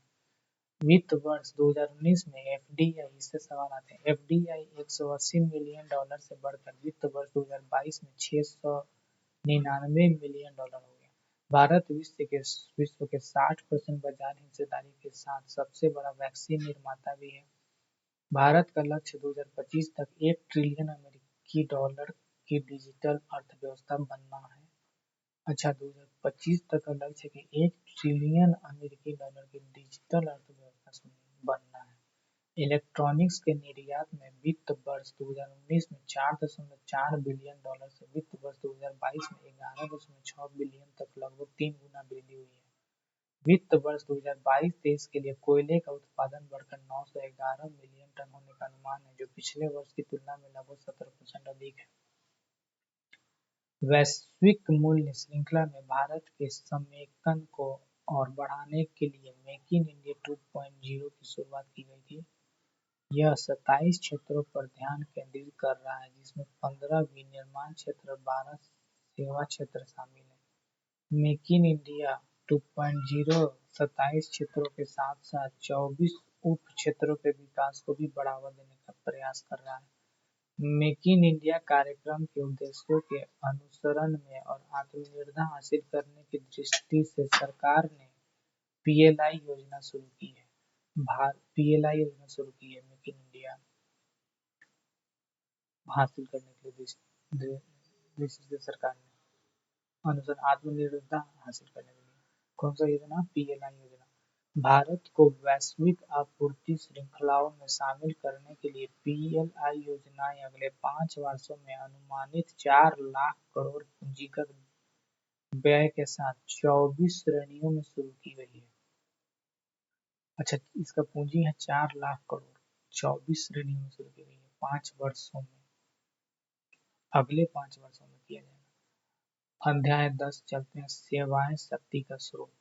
A: वित्त वर्ष 2019 में एफडीआई, इससे सवाल आते हैं, एफडीआई 180 मिलियन डॉलर से बढ़कर वित्त वर्ष 2022 में 699 मिलियन डॉलर हो गया। भारत विश्व के 60% बाजार हिस्सेदारी के साथ सबसे बड़ा वैक्सीन निर्माता भी है। भारत का लक्ष्य 2025 तक 1 ट्रिलियन अमेरिकी डॉलर की डिजिटल अर्थव्यवस्था बनना है। अच्छा, 2025 तक का लक्ष्य है कि 1 ट्रिलियन अमेरिकी डॉलर की डिजिटल अर्थव्यवस्था बनना है। इलेक्ट्रॉनिक्स के निर्यात में वित्त वर्ष 2019 में 4.4 बिलियन डॉलर से वित्त वर्ष 2022 में 11.6 बिलियन तक लगभग 3 गुना वृद्धि हुई है। वित्त वर्ष 2022-23 के लिए कोयले का उत्पादन बढ़कर 911 मिलियन टन होने का अनुमान है, जो पिछले वर्ष की तुलना में लगभग 17% अधिक है। वैश्विक मूल्य श्रृंखला में भारत के समेकन को और बढ़ाने के लिए मेक इन इंडिया 2.0 की शुरुआत की गई थी। यह 27 क्षेत्रों पर ध्यान केंद्रित कर रहा है, जिसमें 15 विनिर्माण क्षेत्र और 12 सेवा क्षेत्र शामिल हैं। मेक इन इंडिया 2.0 27 क्षेत्रों के साथ साथ 24 उप क्षेत्रों के विकास को भी बढ़ावा देने का प्रयास कर रहा है। मेक इन इंडिया कार्यक्रम के उद्देश्यों के अनुसरण में और आत्मनिर्भरता हासिल करने की दृष्टि से सरकार ने पीएलआई योजना शुरू की है। पीएलआई योजना शुरू की है मेक इन इंडिया हासिल करने के लिए दृष्टि से सरकार ने अनुसार आत्मनिर्भरता हासिल करने के लिए। कौन सा योजना? पीएलआई योजना। भारत को वैश्विक आपूर्ति श्रृंखलाओं में शामिल करने के लिए पीएलआई योजनाएं अगले 5 वर्षों में अनुमानित 4 लाख करोड़ पूंजीगत व्यय के साथ 24 श्रेणियों में शुरू की गई है। अच्छा, इसका पूंजी है 4 लाख करोड़, 24 श्रेणियों में शुरू की गई है। 5 वर्षों में, अगले 5 वर्षों में किया जाएगा। अध्याय 10 चलते हैं। सेवाएं शक्ति का स्रोत।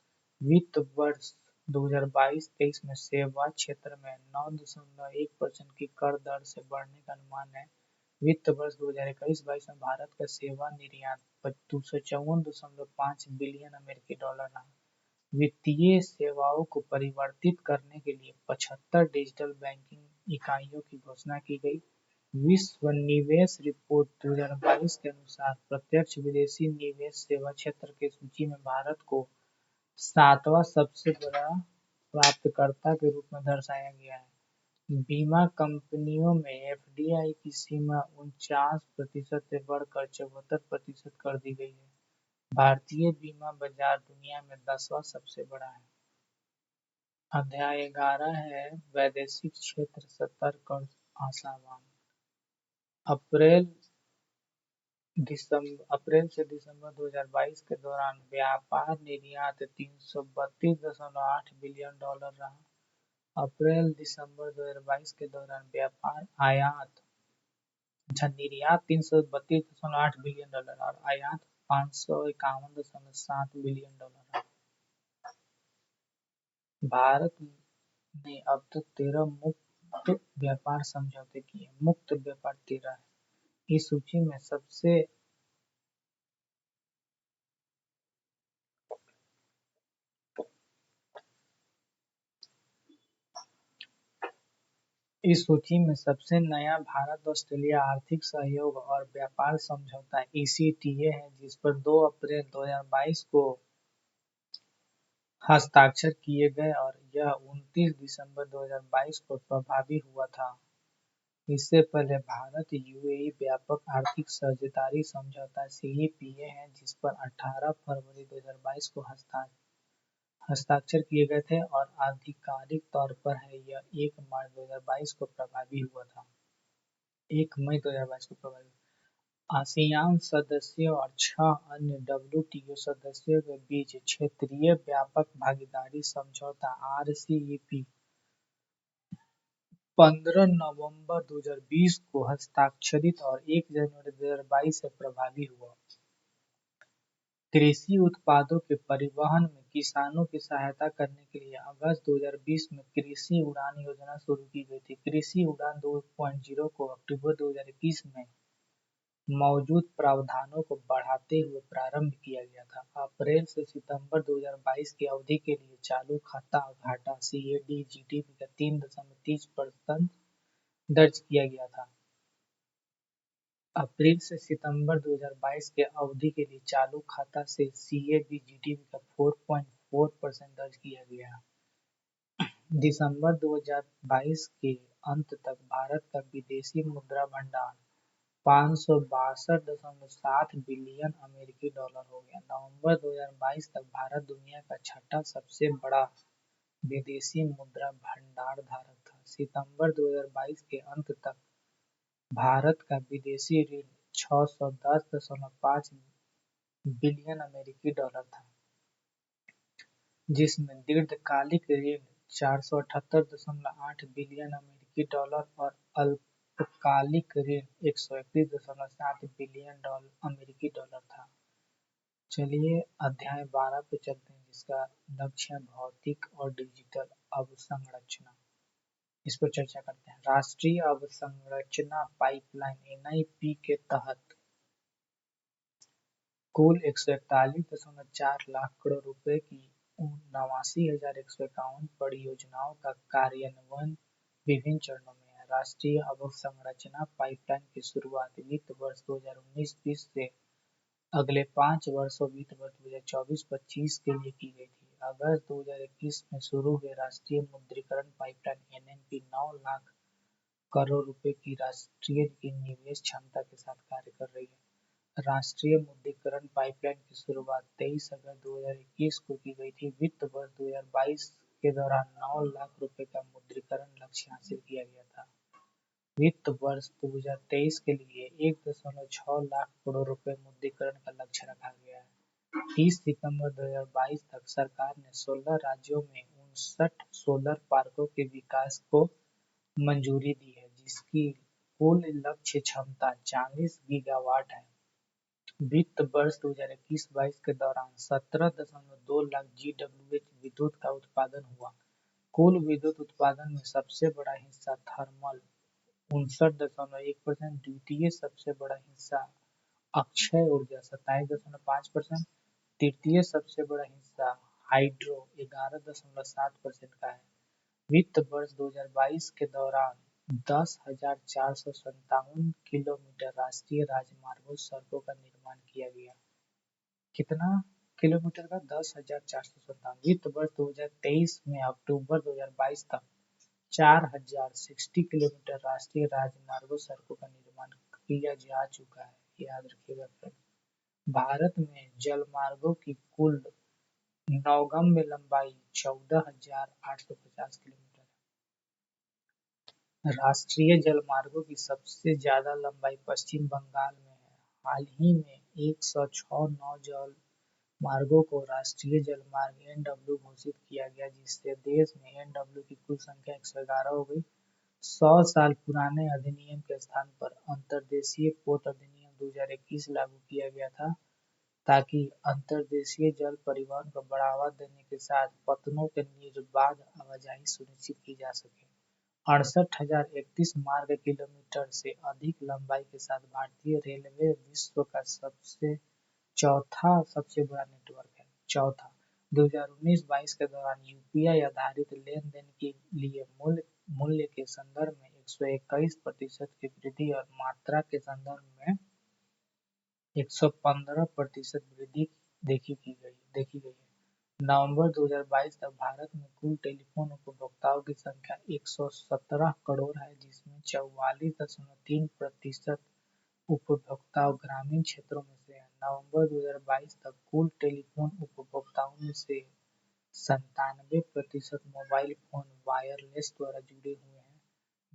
A: वित्त वर्ष 2022-23 में सेवा क्षेत्र में 9.1% की कर दर से बढ़ने का अनुमान है। वित्त वर्ष 2021-22 में भारत का सेवा निर्यात 254.5 बिलियन अमेरिकी डॉलर रहा। वित्तीय सेवाओं को परिवर्तित करने के लिए 75 डिजिटल बैंकिंग इकाइयों की घोषणा की गई। विश्व निवेश रिपोर्ट 2022 के अनुसार प्रत्यक्ष विदेशी निवेश सेवा क्षेत्र की सूची में भारत को 7वां सबसे बड़ा प्राप्तकर्ता के रूप में दर्शाया गया है। बीमा कंपनियों में एफडीआई की सीमा 49% से बढ़कर 74% कर दी गई है। भारतीय बीमा बाजार दुनिया में 10वां सबसे बड़ा है। अध्याय 11 है वैदेशिक क्षेत्र सतर्क और आशावान। अप्रैल से दिसंबर 2022 के दौरान व्यापार निर्यात 332.8 बिलियन डॉलर रहा। अप्रैल दिसंबर 2022 के दौरान व्यापार आयात अच्छा, निर्यात 332.8 बिलियन डॉलर और आयात 551.7 बिलियन डॉलर है। भारत ने अब तक 13 मुक्त व्यापार समझौते किए। मुक्त व्यापार 13 है। इस सूची में सबसे इस सूची में सबसे नया भारत ऑस्ट्रेलिया आर्थिक सहयोग और व्यापार समझौता (ईसीटीए) है, जिस पर 2 अप्रैल 2022 को हस्ताक्षर किए गए और यह 29 दिसंबर 2022 को प्रभावी हुआ था। इससे पहले भारत यूएई व्यापक आर्थिक साझेदारी समझौता (सीईपीए) है, जिस पर 18 फरवरी 2022 को हस्ताक्षर किए गए थे और आधिकारिक तौर पर है यह 1 मार्च 2022 को प्रभावी हुआ था। 1 मई 2022 को प्रभावी आसियान सदस्यों और 6 अन्य डब्ल्यूटीओ सदस्यों के बीच क्षेत्रीय व्यापक भागीदारी समझौता आरसीईपी 15 नवंबर 2020 को हस्ताक्षरित और 1 जनवरी 2022 से प्रभावी हुआ। कृषि उत्पादों के परिवहन में किसानों की सहायता करने के लिए अगस्त 2020 में कृषि उड़ान योजना शुरू की गई थी। कृषि उड़ान 2.0 को अक्टूबर 2021 में मौजूद प्रावधानों को बढ़ाते हुए प्रारंभ किया गया था। अप्रैल से सितंबर 2022 की अवधि के लिए चालू खाता घाटा (सीएडी) जीडीपी का 3.30% दर्ज किया गया था। अप्रैल से सितंबर 2022 के अवधि के लिए चालू खाता से सीएबी जीडीपी का 4.4% दर्ज किया गया। दिसंबर 2022 के अंत तक भारत का विदेशी मुद्रा भंडार 562.7 बिलियन अमेरिकी डॉलर हो गया। नवंबर 2022 तक भारत दुनिया का छठा सबसे बड़ा विदेशी मुद्रा भंडार धारक था। सितंबर 2022 के अंत तक भारत का विदेशी ऋण 610.5 बिलियन अमेरिकी डॉलर था, जिसमें दीर्घकालिक ऋण 478.8 बिलियन अमेरिकी डॉलर और अल्पकालिक ऋण 131.7 बिलियन अमेरिकी डॉलर था। चलिए अध्याय 12 पे चलते हैं, जिसका लक्ष्य है भौतिक और डिजिटल अवसंरचना। इस पर चर्चा करते हैं। राष्ट्रीय अवसंरचना पाइपलाइन (एनआईपी) के तहत कुल 141.4 लाख करोड़ रुपए की 79,151 परियोजनाओं का कार्यान्वयन विभिन्न चरणों में है। राष्ट्रीय अवसंरचना पाइपलाइन की शुरुआत वित्त वर्ष 2019-20 से अगले 5 वर्षों वित्त वर्ष 2024-25 के लिए की गई थी। अगस्त 2021 में शुरू हुए राष्ट्रीय मुद्रीकरण पाइपलाइन (एनएमपी) 9 लाख करोड़ रुपए की राष्ट्रीय की निवेश क्षमता के साथ कार्य कर रही है। राष्ट्रीय मुद्रीकरण पाइपलाइन की शुरुआत 23 अगस्त 2021 को की गई थी। वित्त वर्ष 2022 के दौरान 9 लाख रुपए का मुद्रीकरण लक्ष्य हासिल किया गया था। वित्त वर्ष 2023 के लिए 1.6 लाख करोड़ रुपए मुद्रीकरण का लक्ष्य रखा गया है। 30 सितंबर 2022 तक सरकार ने 16 राज्यों में 59 सोलर पार्कों के विकास को मंजूरी दी है, जिसकी कुल लक्ष्य क्षमता 40 गीगावाट है। वित्त वर्ष 2021-22 के दौरान 17.2 लाख जीडब्ल्यूएच विद्युत का उत्पादन हुआ। कुल विद्युत उत्पादन में सबसे बड़ा हिस्सा थर्मल 59.1%, द्वितीय सबसे बड़ा हिस्सा अक्षय ऊर्जा 27.5%, तृतीय सबसे बड़ा हिस्सा हाइड्रो 11.7% का है। वित्त वर्ष 2022 के दौरान 10,457 किलोमीटर राष्ट्रीय राजमार्गों सड़कों का निर्माण किया गया। कितना किलोमीटर का? 10,457। वित्त वर्ष 2023 में अक्टूबर 2022 तक 4,060 किलोमीटर राष्ट्रीय राजमार्गों सड़कों का निर्माण किया जा चुका है। याद रखिएगा। भारत में जलमार्गों की कुल नौगम्य लंबाई 14,850 किलोमीटर है। राष्ट्रीय जलमार्गों की सबसे ज्यादा लंबाई पश्चिम बंगाल में है। हाल ही में 106 नौ जल मार्गों को राष्ट्रीय जलमार्ग (एनडब्ल्यू) घोषित किया गया, जिससे देश में एनडब्ल्यू की कुल संख्या 111 हो गई। 100 साल पुराने अधिनियम के स्थान पर अंतर्देशीय पोत अधिनियम 2021 लागू किया गया था ताकि अंतर्देशीय जल परिवहन को बढ़ावा देने के साथ पतनों के निर्बाध आवाजाही सुनिश्चित की जा सके। 68,031 मार्ग किलोमीटर से अधिक लंबाई के साथ भारतीय रेलवे विश्व का सबसे चौथा सबसे बड़ा नेटवर्क है। चौथा 2019-22 के दौरान यूपीआई आधारित लेन देन के लिए मूल्य मूल्य के संदर्भ में 121% की वृद्धि और मात्रा के संदर्भ में 115% वृद्धि देखी गई है। नवंबर 2022 तक भारत में कुल टेलीफोन उपभोक्ताओं की संख्या 117 करोड़ है, जिसमें 44.3% उपभोक्ता ग्रामीण क्षेत्रों में से हैं। नवंबर 2022 तक कुल टेलीफोन उपभोक्ताओं में से 97% मोबाइल फोन वायरलेस द्वारा जुड़े हुए हैं।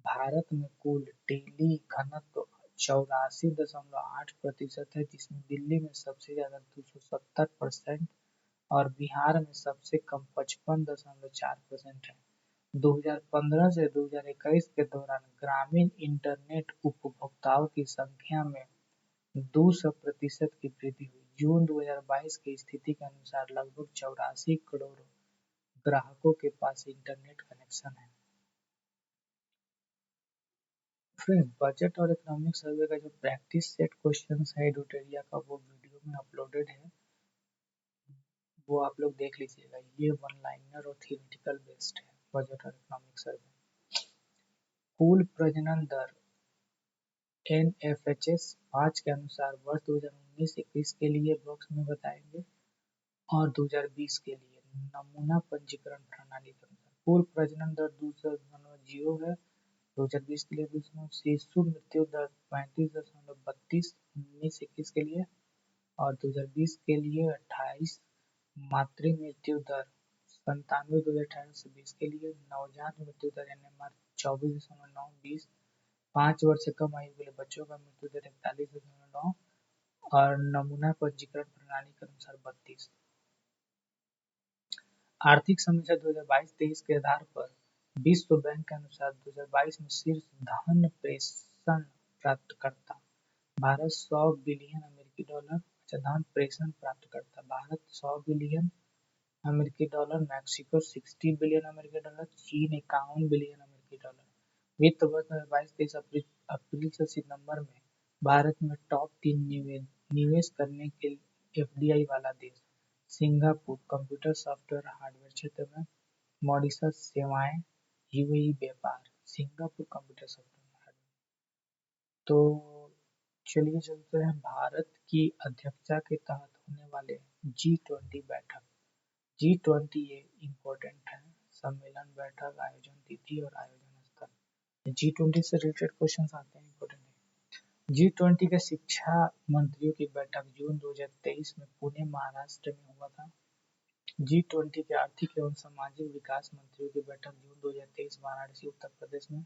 A: भारत में कुल टेली घनत्व 84.8% है, जिसमें दिल्ली में सबसे ज्यादा 270% और बिहार में सबसे कम 55.4% है। 2015 से 2021 के दौरान ग्रामीण इंटरनेट उपभोक्ताओं की संख्या में 200% की वृद्धि हुई। जून 2022 की स्थिति के अनुसार लगभग 84 करोड़ ग्राहकों के पास इंटरनेट कनेक्शन है। फ्रेंड्स, बजट और इकोनॉमिक सर्वे का जो प्रैक्टिस सेट क्वेश्चंस है एडुटेरिया का, वो वीडियो में अपलोडेड है, वो आप लोग देख लीजिएगा। ये वन लाइनर और थियोरेटिकल बेस्ड है बजट और इकोनॉमिक सर्वे। कुल प्रजनन दर एनएफएचएस 5 के अनुसार वर्ष 2019-21 के लिए बॉक्स में बताएंगे और 2020 के लिए नमूना पंजीकरण प्रणाली के अनुसार कुल प्रजनन दर 2.0 है। 2020 के लिए शिशु मृत्यु दर 35.32 19-21 के लिए और 2020 के लिए 28। मातृ मृत्यु दर 97 2018 से 20 के लिए। नवजात मृत्यु दर एनएमआर 24.9 5 वर्ष से कम आयु के लिए बच्चों का मृत्यु दर 41.9 और नमूना पंजीकरण प्रणाली के अनुसार 32। आर्थिक समीक्षा 2022-23 के आधार पर विश्व बैंक के अनुसार 2022 में शीर्ष धन प्रेषण प्राप्तकर्ता भारत 100 बिलियन अमेरिकी डॉलर। धन प्रेषण प्राप्तकर्ता भारत 100 बिलियन अमेरिकी डॉलर, मैक्सिको 60 बिलियन अमेरिकी डॉलर, चीन 51 बिलियन अमेरिकी डॉलर। वित्त वर्ष 2022-23 अप्रैल से सितंबर में भारत में टॉप 3 निवेश करने के एफडीआई वाला देश सिंगापुर कंप्यूटर सॉफ्टवेयर हार्डवेयर क्षेत्र में, मॉरिशस सेवाएं, यूएई व्यापार, सिंगापुर कंप्यूटर सॉफ्टवेयर हार्डवेयर। तो चलिए चलते हैं भारत की अध्यक्षता के तहत होने वाले G20 बैठक। G20 ये इम्पोर्टेंट है, सम्मेलन, बैठक, आयोजन तिथि और आयोजन स्थल। G20 से रिलेटेड क्वेश्चन आते हैं, इम्पोर्टेंट है। G20 के शिक्षा मंत्रियों की बैठक जून 2023 में पुणे महाराष्ट्र में हुआ था। G20 के आर्थिक एवं सामाजिक विकास मंत्रियों की बैठक जून 2023 वाराणसी उत्तर प्रदेश में।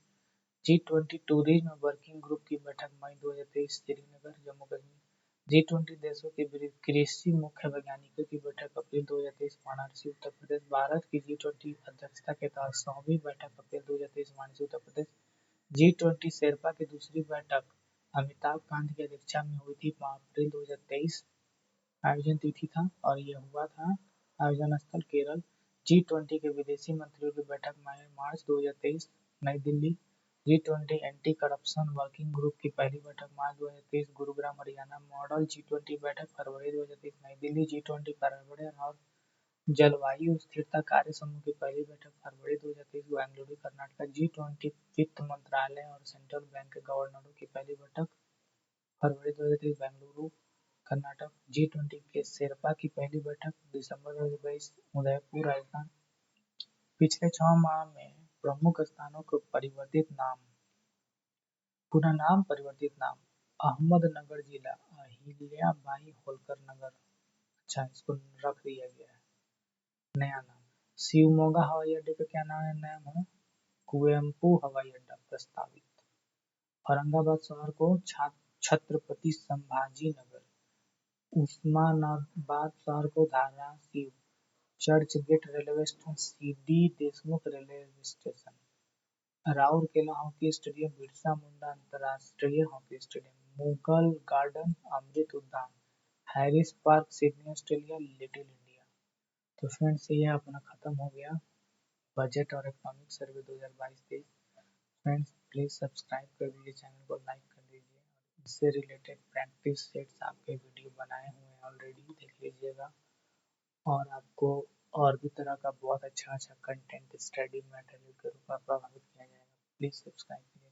A: G20 टूरिज्म वर्किंग ग्रुप की बैठक मई 2023 श्रीनगर जम्मू कश्मीर। G20 देशों के कृषि मुख्य वैज्ञानिकों की बैठक अप्रैल 2023 वाराणसी उत्तर प्रदेश। भारत की G20 अध्यक्षता के तहत 100वीं बैठक अप्रैल 2023 वाराणसी उत्तर प्रदेश। G20 शेरपा की दूसरी बैठक अमिताभ कांत की अध्यक्षता में हुई थी अप्रैल 2023। आयोजन तिथि था और ये हुआ था, आयोजन स्थल केरल। G20 के विदेशी मंत्रियों की बैठक मार्च 2023 नई Delhi. G20 anti corruption working group की पहली बैठक मार्च 2023 गुरुग्राम हरियाणा। मॉडल G20 बैठक फरवरी 2023 नई दिल्ली। G20 पर्यावरण और जलवायु स्थिरता कार्य समूह की पहली बैठक फरवरी 2023 बेंगलुरु कर्नाटक। G20 वित्त मंत्रालय और सेंट्रल बैंक के गवर्नरों की पहली बैठक फरवरी 2023 बेंगलुरु कर्नाटक। G20 के शेरपा की पहली बैठक दिसंबर 2022 उदयपुर राजस्थान। पिछले 6 माह में प्रमुख स्थानों को परिवर्तित नाम, पुनः नाम परिवर्तित नाम, अहमदनगर जिला अहिल्याबाई होलकर नगर, अच्छा इसको रख दिया गया है नया नाम। शिवमोगा हवाई अड्डे का क्या नाम है? कुवेम्पू हवाई अड्डा प्रस्तावित। औरंगाबाद शहर को छत्रपति संभाजी नगर, उस्मानाबाद शहर को Dharashiv, Churchgate railway station C D Deshmukh railway station, Rourkela hockey stadium, Birsa Munda अंतरराष्ट्रीय hockey stadium, Mughal garden, Amrit Udyan, Harris Park, Sydney Australia, Little India. तो फ्रेंड्स ये अपना खत्म हो गया बजट और economic survey 2022-23। Friends please subscribe कर दीजिए, चैनल को लाइक कर दीजिए। इससे रिलेटेड प्रैक्टिस सेट्स आपके वीडियो बनाए हुए हैं ऑलरेडी, देख लीजिएगा। और आपको और भी तरह का बहुत अच्छा अच्छा कंटेंट स्टडी मटेरियल के रूप में प्रभावित किया जाएगा। Please subscribe.